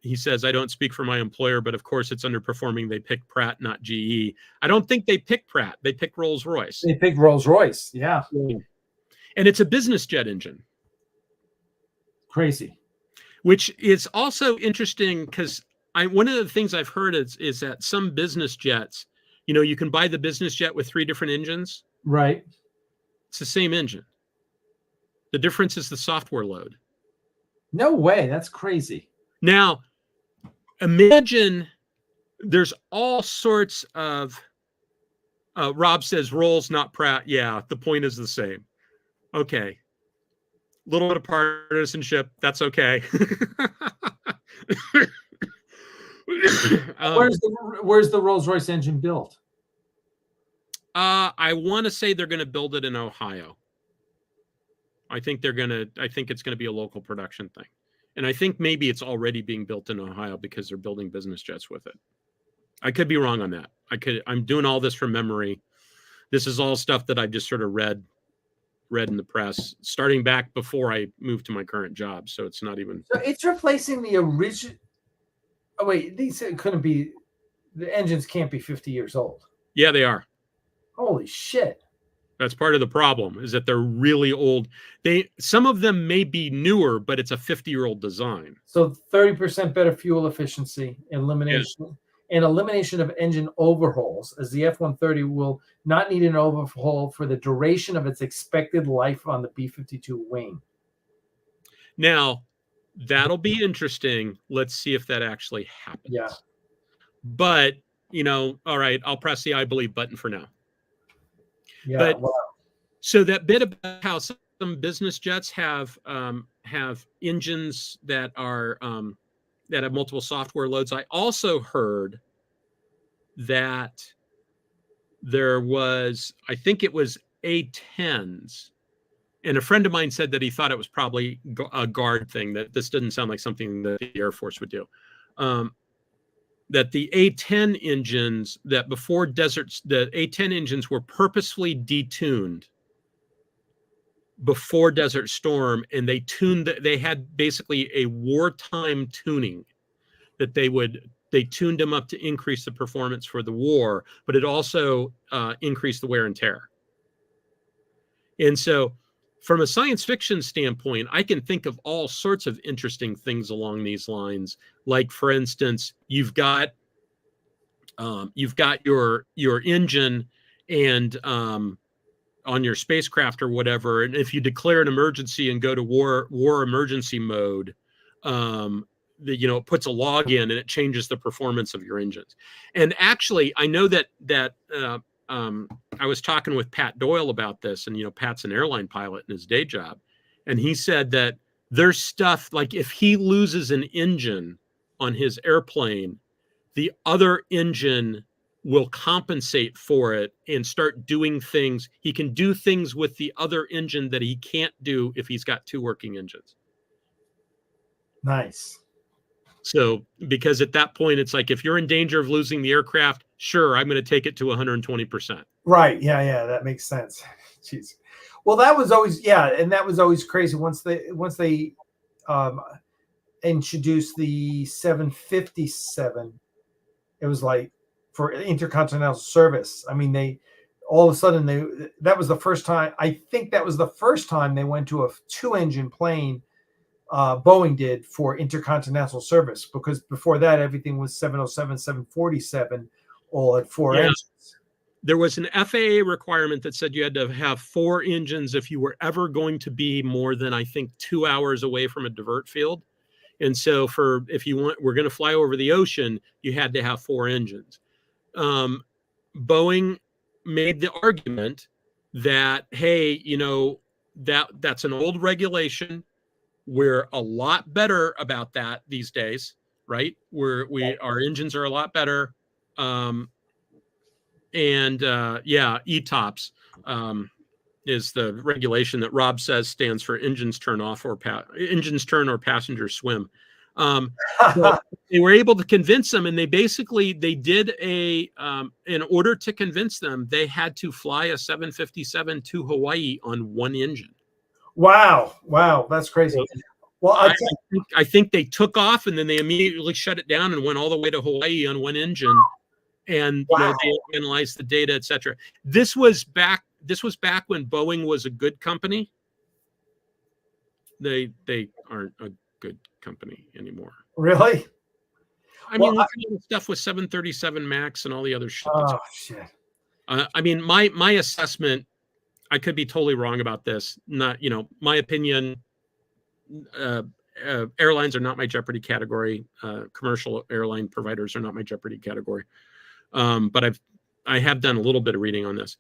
He says, I don't speak for my employer, but of course it's underperforming. They picked Pratt, not GE. I don't think they picked Pratt. They picked Rolls-Royce. They picked Rolls-Royce. Yeah. And it's a business jet engine. Crazy. Which is also interesting because one of the things I've heard is that some business jets, you can buy the business jet with 3 different engines. Right. It's the same engine. The difference is the software load. No way. That's crazy. Now, imagine there's all sorts of, Rob says Rolls, not Pratt. Yeah, the point is the same. Okay. Little bit of partisanship. That's okay. Where's the Rolls-Royce engine built? I want to say they're going to build it in Ohio. I think it's going to be a local production thing. And I think maybe it's already being built in Ohio because they're building business jets with it. I could be wrong on that. I'm doing all this from memory. This is all stuff that I've just sort of read in the press starting back before I moved to my current job. So it's not even. So it's replacing the original. Oh, wait, these couldn't be. The engines can't be 50 years old. Yeah, they are. Holy shit. That's part of the problem is that they're really old. Some of them may be newer, but it's a 50-year-old design. So 30% better fuel efficiency, elimination of engine overhauls, as the F-130 will not need an overhaul for the duration of its expected life on the B-52 wing. Now, that'll be interesting. Let's see if that actually happens. Yeah. But, all right, I'll press the I believe button for now. Yeah. But wow. So that bit about how some business jets have engines that are that have multiple software loads. I also heard that there was, I think it was A-10s, and a friend of mine said that he thought it was probably a guard thing, that this didn't sound like something that the Air Force would do. That the A-10 engines, that before deserts, the A-10 engines were purposefully detuned before Desert Storm, and they had basically a wartime tuning that they tuned them up to increase the performance for the war, but it also increased the wear and tear. And so from a science fiction standpoint, I can think of all sorts of interesting things along these lines. Like, for instance, you've got your engine and on your spacecraft or whatever, and if you declare an emergency and go to war emergency mode, it puts a log in and it changes the performance of your engines. And actually, I know that I was talking with Pat Doyle about this, and Pat's an airline pilot in his day job, and he said that there's stuff like if he loses an engine on his airplane, the other engine will compensate for it and start doing things. He can do things with the other engine that he can't do if he's got 2 working engines. Nice. So, because at that point, it's like, if you're in danger of losing the aircraft, sure, I'm going to take it to 120%. Right. Yeah. That makes sense. Jeez. Well, that was always, and that was always crazy. Once they introduced the 757, it was like, for intercontinental service. I mean, all of a sudden that was the first time, I think that was the first time they went to a 2-engine plane. Boeing did for intercontinental service, because before that everything was 707, 747, all had 4 engines. There was an FAA requirement that said you had to have 4 engines if you were ever going to be more than, I think, 2 hours away from a divert field. And so if we're going to fly over the ocean, you had to have 4 engines. Boeing made the argument that, hey, that's an old regulation. We're a lot better about that these days, right? Our engines are a lot better. ETOPS is the regulation that Rob says stands for engines turn off or engines turn or passengers swim. So they were able to convince them, and they did in order to convince them, they had to fly a 757 to Hawaii on 1 engine. Wow, that's crazy. Well, I think they took off and then they immediately shut it down and went all the way to Hawaii on 1 engine, and they analyzed the data, etc. This was back when Boeing was a good company. They aren't a good company anymore. Really? I mean, look at the stuff with 737 MAX and all the other shit. Oh shit. I mean, my assessment, I could be totally wrong about this. Not, my opinion. Airlines are not my jeopardy category. Commercial airline providers are not my jeopardy category. But I have done a little bit of reading on this.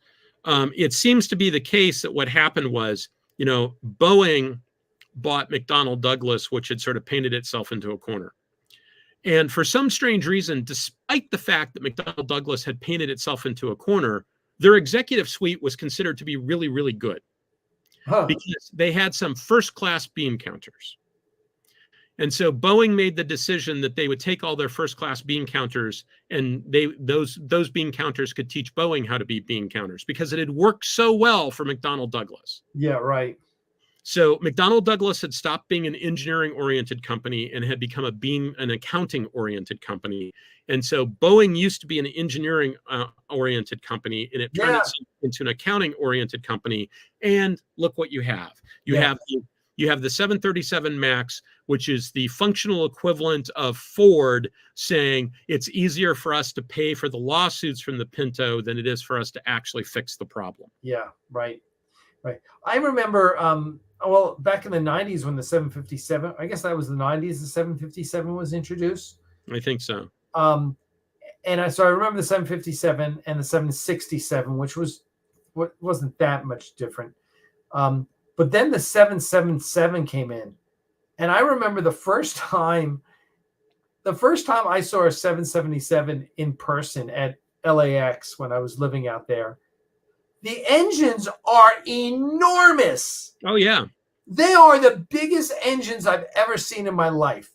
It seems to be the case that what happened was, Boeing bought McDonnell Douglas, which had sort of painted itself into a corner. And for some strange reason, despite the fact that McDonnell Douglas had painted itself into a corner, their executive suite was considered to be really, really good. Because they had some first-class beam counters. And so Boeing made the decision that they would take all their first-class beam counters, and those beam counters could teach Boeing how to be beam counters, because it had worked so well for McDonnell Douglas. Yeah, right. So McDonnell Douglas had stopped being an engineering-oriented company and had become an accounting-oriented company. And so Boeing used to be an engineering-oriented company, and it turned itself into an accounting-oriented company. And look what you have. You have the 737 MAX, which is the functional equivalent of Ford saying it's easier for us to pay for the lawsuits from the Pinto than it is for us to actually fix the problem. Yeah, right. I remember, back in the 90s when the 757, I guess that was the 90s, the 757 was introduced. I think so. So I remember the 757 and the 767, which wasn't that much different. But then the 777 came in. And I remember the first time I saw a 777 in person at LAX when I was living out there, the engines are enormous. Oh, yeah. They are the biggest engines I've ever seen in my life.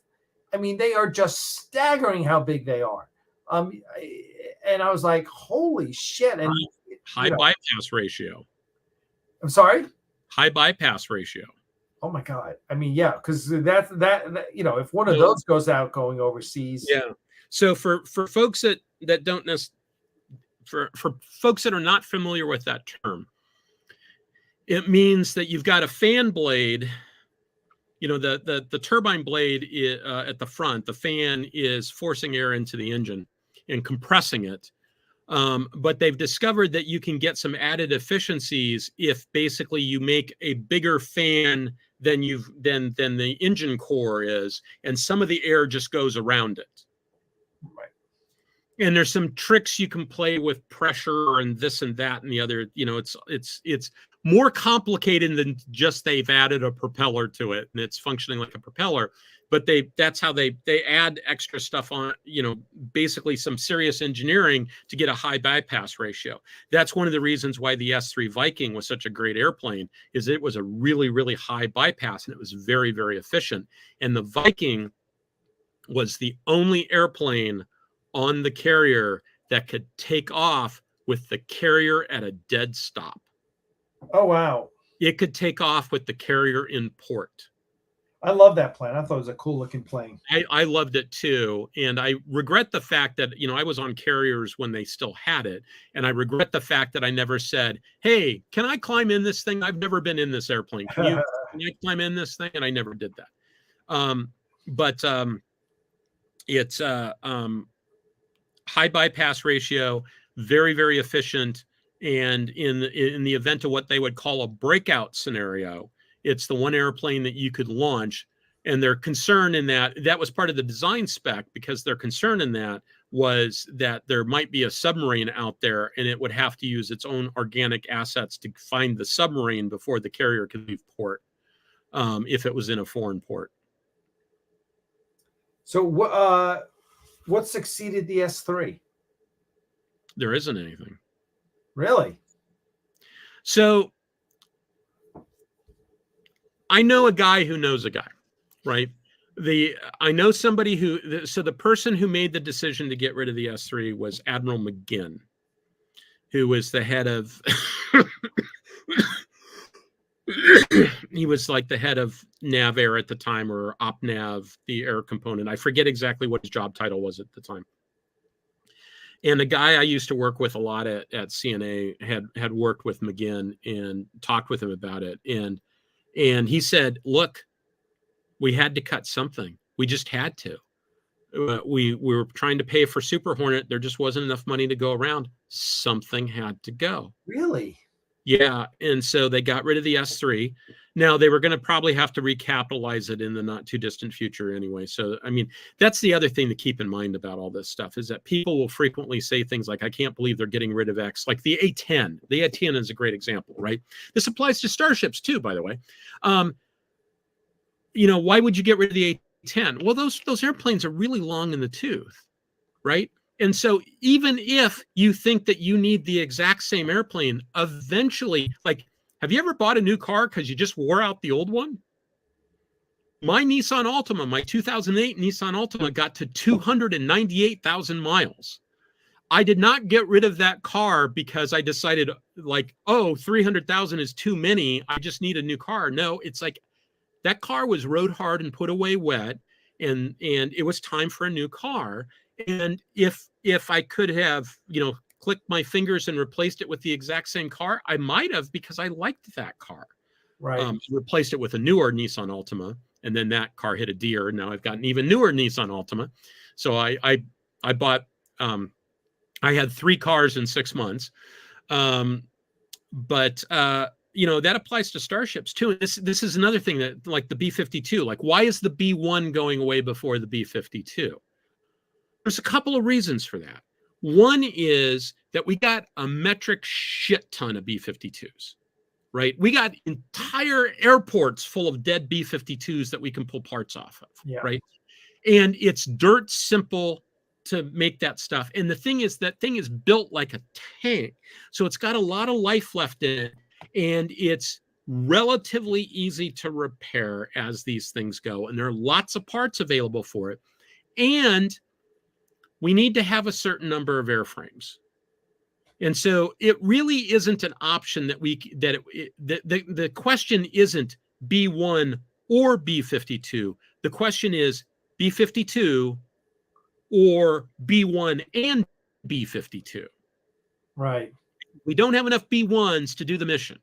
I mean, they are just staggering how big they are. And I was like, holy shit. And high bypass ratio. I'm sorry? High bypass ratio. Oh my God. I mean, yeah, because that if one of those goes out going overseas. Yeah. So for folks that don't necessarily, for folks that are not familiar with that term, it means that you've got a fan blade. The turbine blade at the front, the fan is forcing air into the engine and compressing it. But they've discovered that you can get some added efficiencies if basically you make a bigger fan than the engine core is, and some of the air just goes around it. Right. And there's some tricks you can play with pressure and this and that and the other. It's more complicated than just they've added a propeller to it and it's functioning like a propeller. But that's how they add extra stuff on, basically some serious engineering to get a high bypass ratio. That's one of the reasons why the S-3 Viking was such a great airplane, is it was a really, really high bypass and it was very, very efficient. And the Viking was the only airplane on the carrier that could take off with the carrier at a dead stop. Oh, wow. It could take off with the carrier in port. I love that plane. I thought it was a cool looking plane. I loved it too. And I regret the fact that, I was on carriers when they still had it. And I regret the fact that I never said, hey, can I climb in this thing? I've never been in this airplane. Can I climb in this thing? And I never did that. But it's high bypass ratio, very, very efficient. And in the event of what they would call a breakout scenario, it's the one airplane that you could launch. And their concern in that was part of the design spec, because their concern in that was that there might be a submarine out there and it would have to use its own organic assets to find the submarine before the carrier could leave port, if it was in a foreign port. So what succeeded the S3? There isn't anything. Really? So I know a guy who knows a guy, right? I know somebody so the person who made the decision to get rid of the S3 was Admiral McGinn, who was the head of, he was like the head of Nav Air at the time, or OpNav, the air component. I forget exactly what his job title was at the time. And the guy I used to work with a lot at CNA had worked with McGinn and talked with him about it. And he said, look, we had to cut something. We just had to. We were trying to pay for Super Hornet. There just wasn't enough money to go around. Something had to go. Really? Yeah. And so they got rid of the S3. Now, they were going to probably have to recapitalize it in the not too distant future anyway. So, I mean, that's the other thing to keep in mind about all this stuff, is that people will frequently say things like, I can't believe they're getting rid of X, like the A-10. The A-10 is a great example, right? This applies to starships too, by the way. Why would you get rid of the A-10? Well, those airplanes are really long in the tooth, right? And so even if you think that you need the exact same airplane, eventually, like, have you ever bought a new car because you just wore out the old one? My Nissan Altima, my 2008 Nissan Altima, got to 298,000 miles. I did not get rid of that car because I decided, like, 300,000 is too many, I just need a new car. No, it's like that car was rode hard and put away wet, and it was time for a new car. And if I could have, clicked my fingers and replaced it with the exact same car, I might have, because I liked that car. Right. Replaced it with a newer Nissan Altima, and then that car hit a deer. Now I've got an even newer Nissan Altima. So I bought, I had 3 cars in 6 months. But that applies to starships too. And this is another thing, that, like the B-52, like, why is the B-1 going away before the B-52? There's a couple of reasons for that. One is that we got a metric shit ton of B-52s, right? We got entire airports full of dead B-52s that we can pull parts off of, right? And it's dirt simple to make that stuff. And the thing is, that thing is built like a tank. So it's got a lot of life left in it, and it's relatively easy to repair as these things go. And there are lots of parts available for it. And we need to have a certain number of airframes. And so it really isn't an option that the question isn't B-1 or B-52. The question is B-52 or B-1 and B-52. Right. We don't have enough B-1s to do the mission.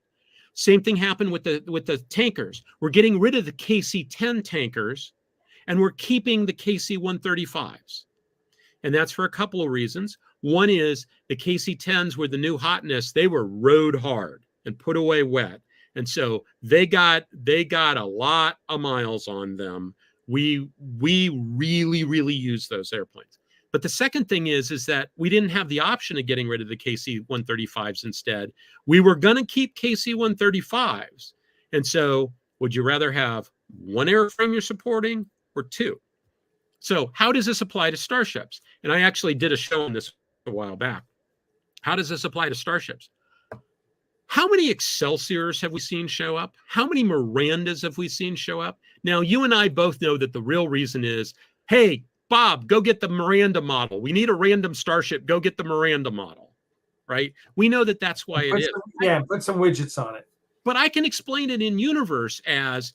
Same thing happened with the tankers. We're getting rid of the KC-10 tankers, and we're keeping the KC-135s. And that's for a couple of reasons. One is the KC-10s were the new hotness. They were rode hard and put away wet. And so they got a lot of miles on them. We really, really use those airplanes. But the second thing is that we didn't have the option of getting rid of the KC-135s instead. We were going to keep KC-135s. And so would you rather have one airframe you're supporting or 2? So how does this apply to starships? And I actually did a show on this a while back. How does this apply to starships? How many Excelsiors have we seen show up? How many Mirandas have we seen show up? Now, you and I both know that the real reason is, hey, Bob, go get the Miranda model. We need a random starship. Go get the Miranda model, right? We know that that's why it is. Put some widgets on it. But I can explain it in universe as,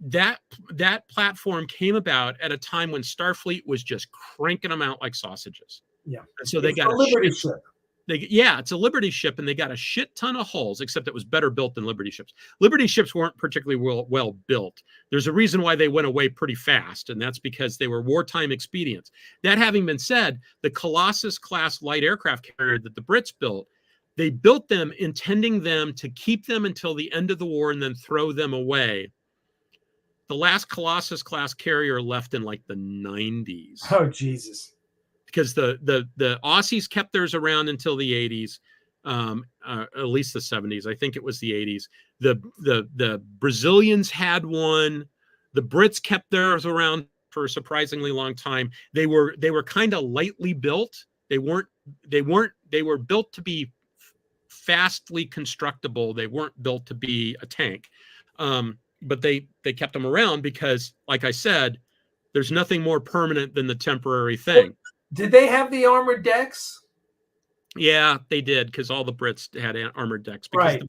that platform came about at a time when Starfleet was just cranking them out like sausages. Yeah. And so they got a Liberty ship. It's a Liberty ship, and they got a shit ton of hulls, except it was better built than Liberty ships. Liberty ships weren't particularly well built. There's a reason why they went away pretty fast, and that's because they were wartime expedients. That having been said, the Colossus class light aircraft carrier that the Brits built, they built them intending them to keep them until the end of the war and then throw them away. The last Colossus class carrier left in like the 90s. Oh, Jesus. Because the Aussies kept theirs around until the 80s, at least the 70s. I think it was the 80s. The Brazilians had one. The Brits kept theirs around for a surprisingly long time. They were kind of lightly built. They were built to be fastly constructible. They weren't built to be a tank. But they kept them around because, like I said, there's nothing more permanent than the temporary thing. Did they have the armored decks? Yeah, they did, because all the Brits had armored decks. Because right.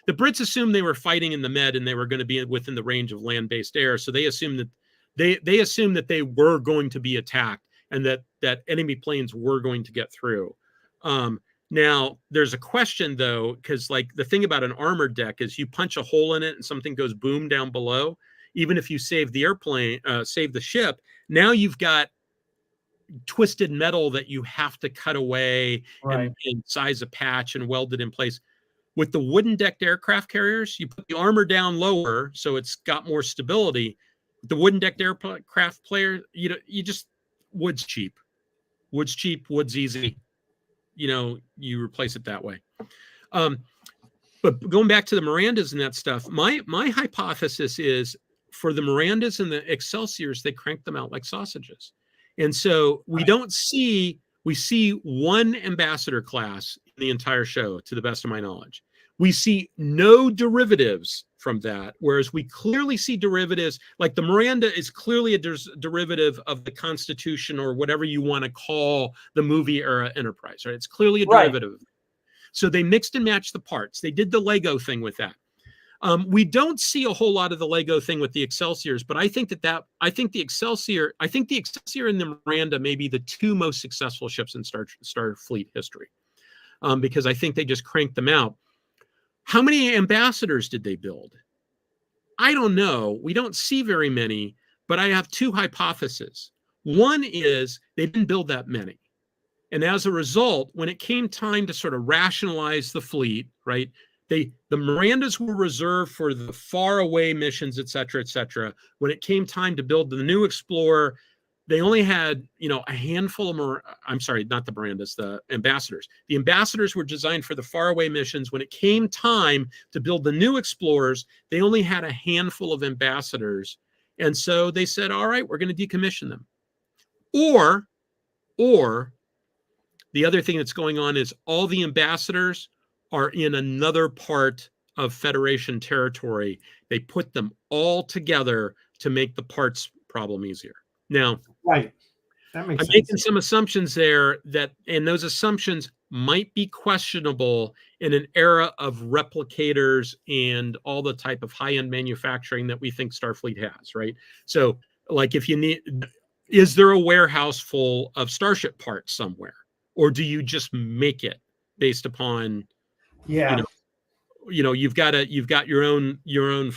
The Brits assumed they were fighting in the Med and they were going to be within the range of land-based air. So they assumed that they assumed that they were going to be attacked and that enemy planes were going to get through. Now, there's a question, though, because like the thing about an armored deck is you punch a hole in it and something goes boom down below. Even if you save the airplane, save the ship, now you've got twisted metal that you have to cut away and size a patch and weld it in place. With the wooden decked aircraft carriers, you put the armor down lower so it's got more stability. The wooden decked aircraft player, you just wood's cheap. Wood's cheap, wood's easy. You replace it that way. But going back to the Mirandas and that stuff, my hypothesis is for the Mirandas and the Excelsiors, they crank them out like sausages. And so we see one ambassador class in the entire show, to the best of my knowledge. We see no derivatives from that, whereas we clearly see derivatives, like the Miranda is clearly a derivative of the Constitution or whatever you want to call the movie era Enterprise, right? It's clearly a derivative. So they mixed and matched the parts. They did the Lego thing with that. We don't see a whole lot of the Lego thing with the Excelsiors, but I think the Excelsior and the Miranda may be the two most successful ships in Starfleet history, because I think they just cranked them out. How many ambassadors did they build? I don't know. We don't see very many, but I have two hypotheses. One is they didn't build that many. And as a result, when it came time to sort of rationalize the fleet, right, the Mirandas were reserved for the faraway missions, et cetera, et cetera. When it came time to build the new Explorer, they only had, a handful of, not the Mirandas, the ambassadors. The ambassadors were designed for the faraway missions. When it came time to build the new Explorers, they only had a handful of ambassadors. And so they said, all right, we're going to decommission them. Or the other thing that's going on is all the ambassadors are in another part of Federation territory. They put them all together to make the parts problem easier. Now, that makes I'm sense. making some assumptions there and those assumptions might be questionable in an era of replicators and all the type of high-end manufacturing that we think Starfleet has, right? So, like, is there a warehouse full of Starship parts somewhere? Or do you just make it based upon, you've got your own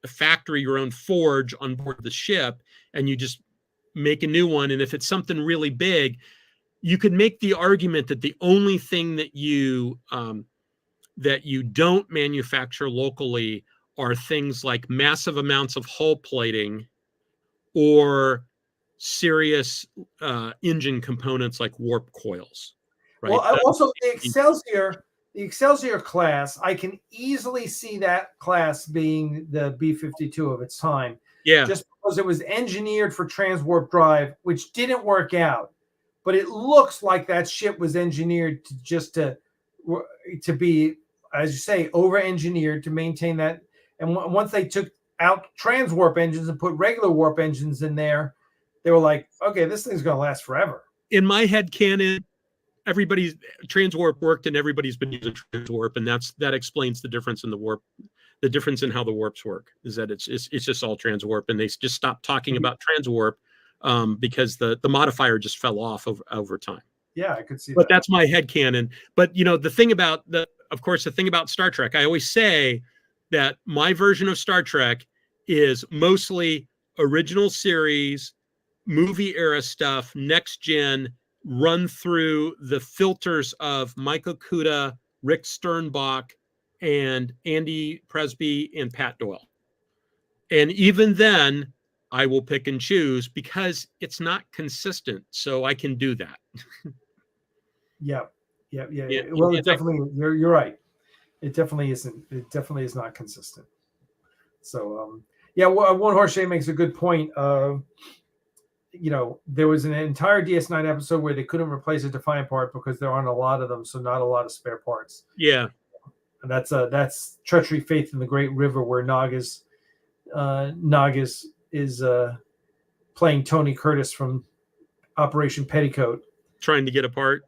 factory, your own forge on board the ship, and you just make a new one. And if it's something really big, you could make the argument that the only thing that you don't manufacture locally are things like massive amounts of hull plating or serious engine components like warp coils. Right? Well, also the Excelsior class, I can easily see that class being the B-52 of its time. Yeah. Just because it was engineered for transwarp drive, which didn't work out. But it looks like that ship was engineered to be, as you say, over-engineered to maintain that. And once they took out transwarp engines and put regular warp engines in there, they were like, okay, this thing's going to last forever. In my head canon, everybody's transwarp worked and everybody's been using transwarp, and that explains the difference in the warp the difference in how the warps work is that it's just all transwarp, and they just stopped talking about transwarp because the modifier just fell off over time. Yeah, I could see but that. That's my headcanon. But the thing about the thing about Star Trek, I always say that my version of Star Trek is mostly original series, movie era stuff, next gen, run through the filters of Mike Okuda, Rick Sternbach, and Andy Presby and Pat Doyle. And even then, I will pick and choose because it's not consistent. So I can do that. Yeah. Well, it definitely, you're right. It definitely isn't. It definitely is not consistent. So, One Horse Shay makes a good point. There was an entire DS9 episode where they couldn't replace a Defiant part because there aren't a lot of them, so not a lot of spare parts. Yeah. And that's Treachery, Faith in the Great River, where Nagas is playing Tony Curtis from Operation Petticoat, trying to get a part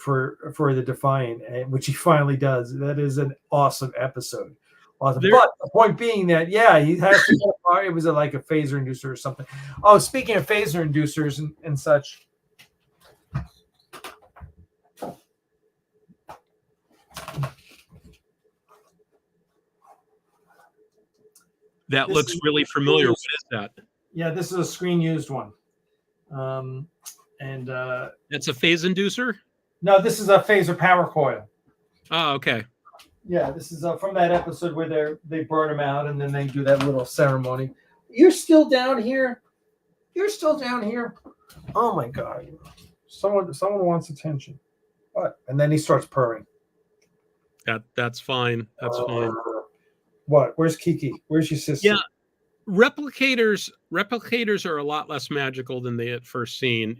for the Defiant, which he finally does. That is an awesome episode. Awesome. There, but the point being that, he has to get a part. It was like a phaser inducer or something. Oh, speaking of phaser inducers and such. That looks really familiar. What is that? Yeah, this is a screen used one. That's a phase inducer? No, this is a phaser power coil. Oh, okay. Yeah, this is from that episode where they burn them out and then they do that little ceremony. You're still down here? You're still down here? Oh my God! Someone wants attention. What? And then he starts purring. That's fine. That's fine. What? Where's Kiki? Where's your sister? Yeah, replicators are a lot less magical than they at first seem.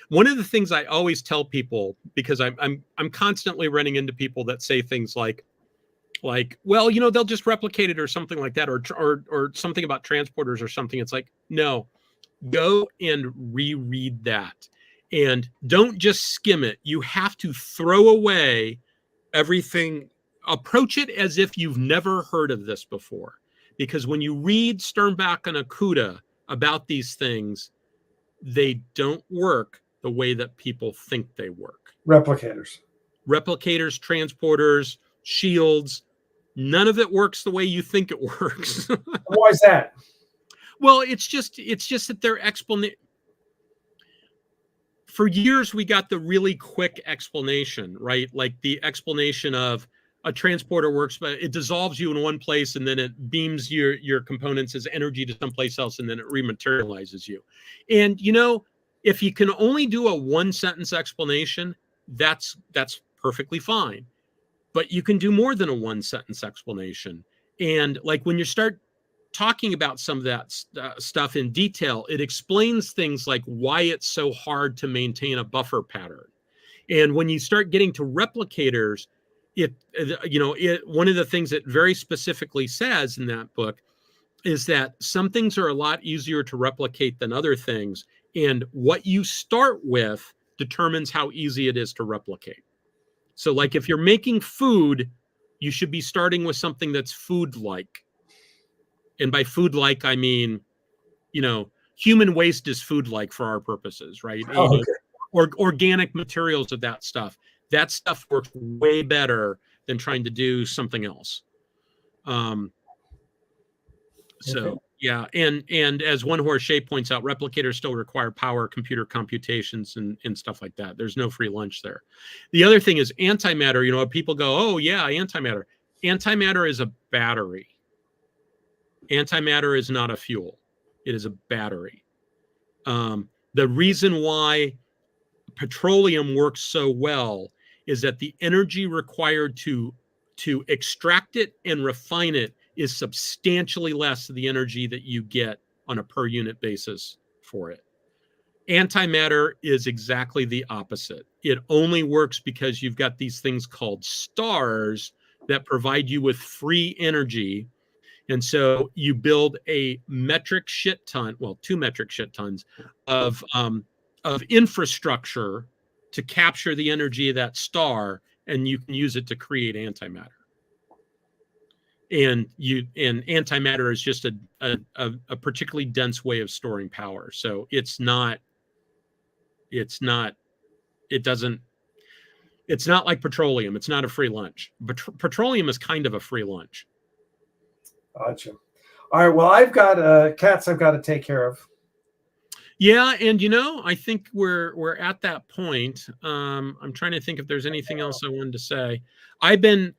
One of the things I always tell people, because I'm constantly running into people that say things like, well, they'll just replicate it or something like that, or something about transporters or something. It's like, no, go and reread that, and don't just skim it. You have to throw away everything. Approach it as if you've never heard of this before. Because when you read Sternbach and Okuda about these things, they don't work the way that people think they work. Replicators, transporters, shields, none of it works the way you think it works. Why is that? Well, it's just that their explanation. For years, we got the really quick explanation, right? Like the explanation of a transporter works, but it dissolves you in one place and then it beams your components as energy to someplace else, and then it rematerializes you. And if you can only do a one sentence explanation, that's perfectly fine. But you can do more than a one sentence explanation. And like when you start talking about some of that stuff in detail, it explains things like why it's so hard to maintain a buffer pattern. And when you start getting to replicators, one of the things it very specifically says in that book is that some things are a lot easier to replicate than other things. And what you start with determines how easy it is to replicate. So like if you're making food, you should be starting with something that's food-like. And by food-like, I mean, human waste is food-like for our purposes, right? Oh, okay. Or organic materials of that stuff. That stuff works way better than trying to do something else. So yeah, and as One Horse Shay points out, replicators still require power, computer computations, and stuff like that. There's no free lunch there. The other thing is antimatter. People go, oh yeah, antimatter. Antimatter is a battery. Antimatter is not a fuel. It is a battery. The reason why petroleum works so well is that the energy required to extract it and refine it is substantially less than the energy that you get on a per unit basis for it. Antimatter is exactly the opposite. It only works because you've got these things called stars that provide you with free energy. And so you build a metric shit ton, well, 2 metric shit tons of infrastructure to capture the energy of that star, and you can use it to create antimatter. and antimatter is just a particularly dense way of storing power. So it's not like petroleum. It's not a free lunch. But petroleum is kind of a free lunch. Gotcha. All right. Well, I've got cats I've got to take care of. Yeah, and I think we're at that point. I'm trying to think if there's anything else I wanted to say. I've been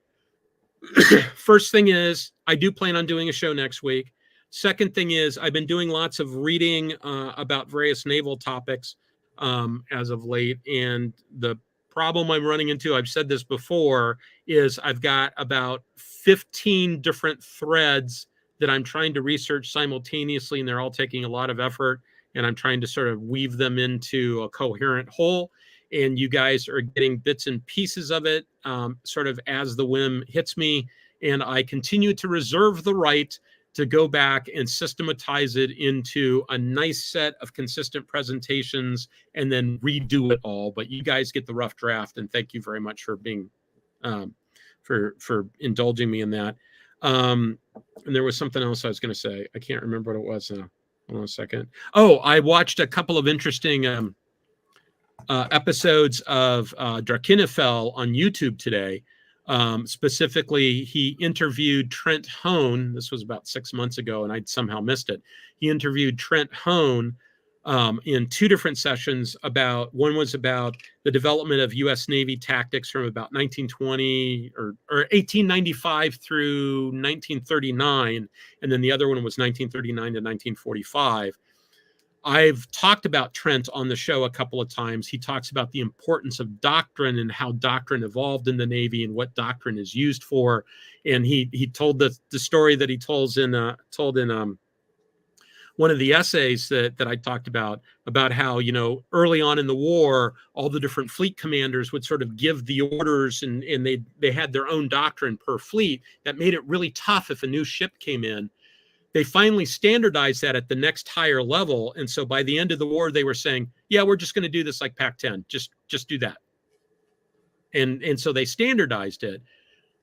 first thing is I do plan on doing a show next week. Second thing is I've been doing lots of reading about various naval topics as of late, and the problem I'm running into, I've said this before, is I've got about 15 different threads that I'm trying to research simultaneously, and they're all taking a lot of effort, and I'm trying to sort of weave them into a coherent whole. And you guys are getting bits and pieces of it sort of as the whim hits me. And I continue to reserve the right to go back and systematize it into a nice set of consistent presentations and then redo it all. But you guys get the rough draft, and thank you very much for being for indulging me in that. And there was something else I was going to say. I can't remember what it was now. Hold on a second. Oh, I watched a couple of interesting episodes of Drakenifel on YouTube today. Specifically, he interviewed Trent Hone. This was about 6 months ago, and I'd somehow missed it. He interviewed Trent Hone in two different sessions. One was about the development of U.S. Navy tactics from about 1920 or 1895 through 1939, and then the other one was 1939 to 1945. I've talked about Trent on the show a couple of times. He talks about the importance of doctrine and how doctrine evolved in the Navy and what doctrine is used for. And he told the story that he told in one of the essays that I talked about how, early on in the war, all the different fleet commanders would sort of give the orders, and they had their own doctrine per fleet that made it really tough if a new ship came in. They finally standardized that at the next higher level. And so by the end of the war, they were saying, yeah, we're just going to do this like Pac-10. Just do that. And so they standardized it.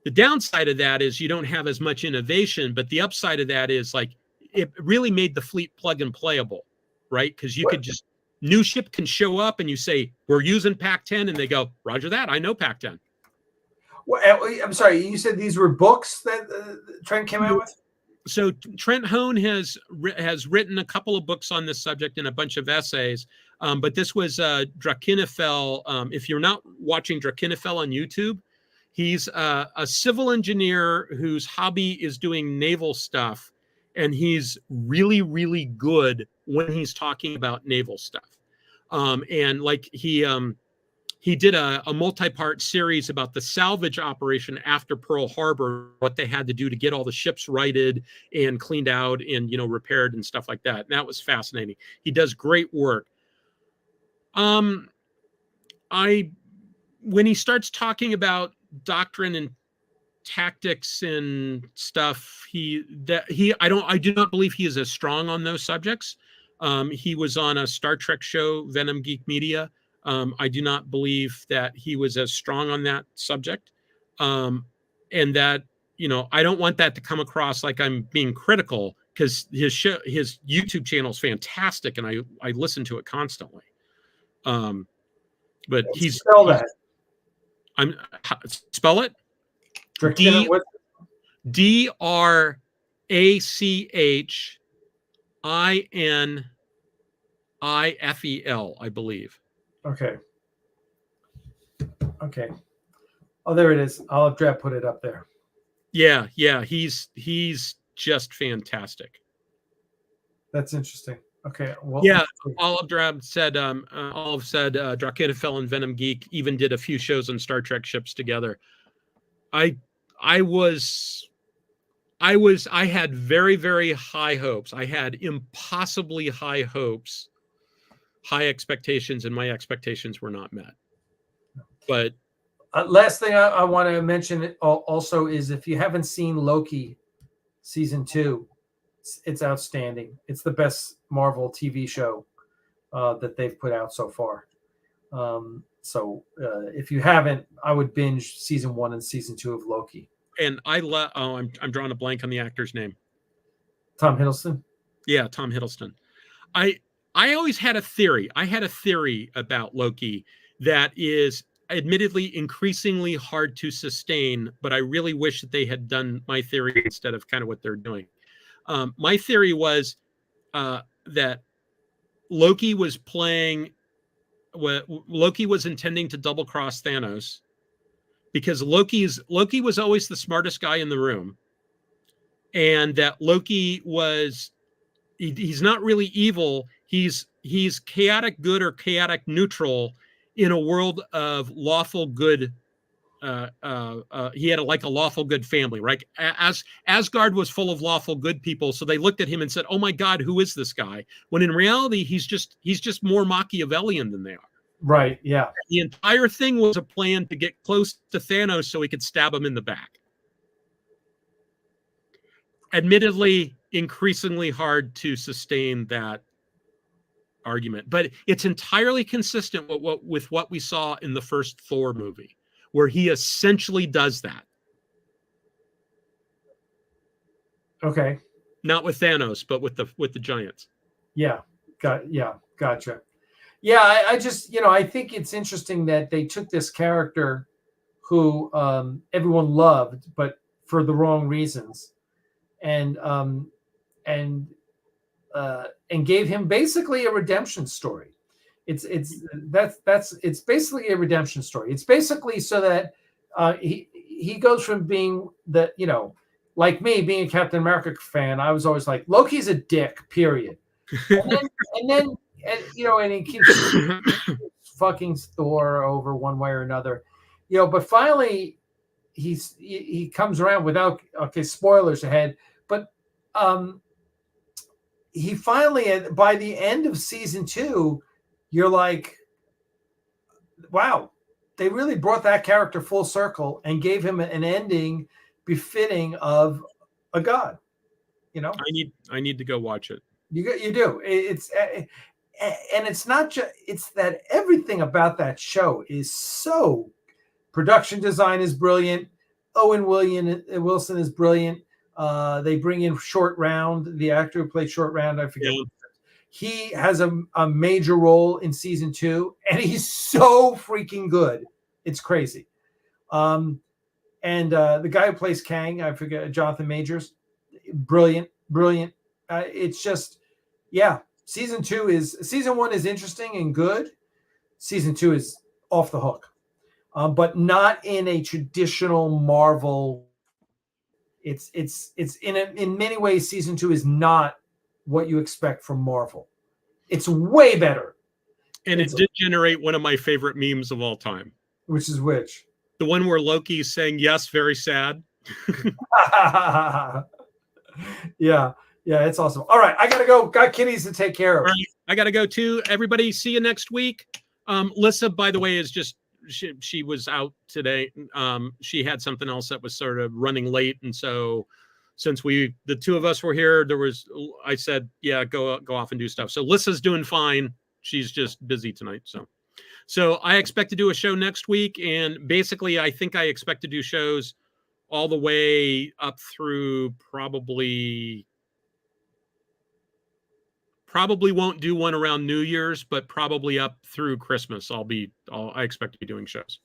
The downside of that is you don't have as much innovation, but the upside of that is like it really made the fleet plug and playable, right? Because you could just, new ship can show up and you say, we're using Pac-10, and they go, Roger that, I know Pac-10. Well, I'm sorry, you said these were books that Trent came out with? So Trent Hone has written a couple of books on this subject and a bunch of essays, but this was Drakenifel. If you're not watching Drakenifel on YouTube, he's a civil engineer whose hobby is doing naval stuff, and he's really, really good when he's talking about naval stuff. And like he did a multi-part series about the salvage operation after Pearl Harbor, what they had to do to get all the ships righted and cleaned out and, repaired and stuff like that. And that was fascinating. He does great work. When he starts talking about doctrine and tactics and stuff, I do not believe he is as strong on those subjects. He was on a Star Trek show, Venom Geek Media. I do not believe that he was as strong on that subject. And that, I don't want that to come across like I'm being critical, because his YouTube channel is fantastic, and I listen to it constantly. But spell that. Spell it. DRACHINIFEL, I believe. Okay. Oh, there it is. I'll have Drab put it up there. Yeah. He's just fantastic. That's interesting. Okay. Well, yeah. Olive said Drakenifel and Venom Geek even did a few shows on Star Trek ships together. I had very, very high hopes. I had impossibly high hopes, high expectations, and my expectations were not met. But last thing I want to mention also is, if you haven't seen Loki season 2, it's outstanding. It's the best Marvel TV show that they've put out so far. So if you haven't, I would binge season 1 and season 2 of Loki. and I'm drawing a blank on the actor's name. Tom Hiddleston. Yeah, Tom Hiddleston. I always had a theory. I had a theory about Loki that is admittedly increasingly hard to sustain, but I really wish that they had done my theory instead of kind of what they're doing. My theory was that Loki was intending to double cross Thanos because Loki was always the smartest guy in the room, and that Loki was he's not really evil. He's chaotic good or chaotic neutral in a world of lawful good. He had a lawful good family, right? As Asgard was full of lawful good people, so they looked at him and said, "Oh my God, who is this guy?" When in reality, he's just more Machiavellian than they are. Right. Yeah. The entire thing was a plan to get close to Thanos so he could stab him in the back. Admittedly, increasingly hard to sustain that argument, but it's entirely consistent with what we saw in the first Thor movie, where he essentially does that. Okay. Not with Thanos, but with the giants. Yeah. Gotcha. Yeah, I just, I think it's interesting that they took this character who everyone loved, but for the wrong reasons, and gave him basically a redemption story. It's basically a redemption story. It's basically so that he goes from being like me, being a Captain America fan, I was always like, Loki's a dick, period. And then he keeps fucking Thor over one way or another, but finally he comes around without, okay, spoilers ahead, but he finally, by the end of season 2, you're like, wow, they really brought that character full circle and gave him an ending befitting of a god. I need to go watch it. You do. And it's not just, it's that everything about that show is so, production design is brilliant. Owen Wilson is brilliant. They bring in Short Round, the actor who played Short Round. I forget. Yeah. He has a major role in season 2, and he's so freaking good. It's crazy. And the guy who plays Kang, I forget, Jonathan Majors, brilliant. It's just, yeah. Season 1 is interesting and good. Season 2 is off the hook, but not in a traditional Marvel. It's in many ways, season 2 is not what you expect from Marvel. It's way better. And it did generate one of my favorite memes of all time. Which is which? The one where Loki is saying, yes, very sad. Yeah, it's awesome. All right, I got to go. Got kitties to take care of. All right, I got to go too. Everybody, see you next week. LYSSA, by the way, is just, she was out today. She had something else that was sort of running late. And so since the two of us were here, I said, yeah, go off and do stuff. So LYSSA's doing fine. She's just busy tonight. So I expect to do a show next week. And basically, I think I expect to do shows all the way up through probably won't do one around New Year's, but probably up through Christmas. I expect to be doing shows.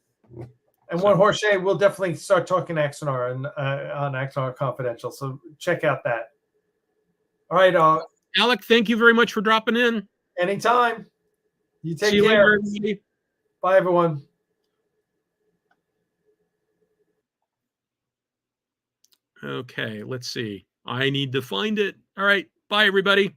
And one Jorge, we'll definitely start talking Axonar and on Axonar Confidential. So check out that. All right, Alec, thank you very much for dropping in. Anytime. You take See care. You later. Bye, everyone. Okay, let's see. I need to find it. All right. Bye, everybody.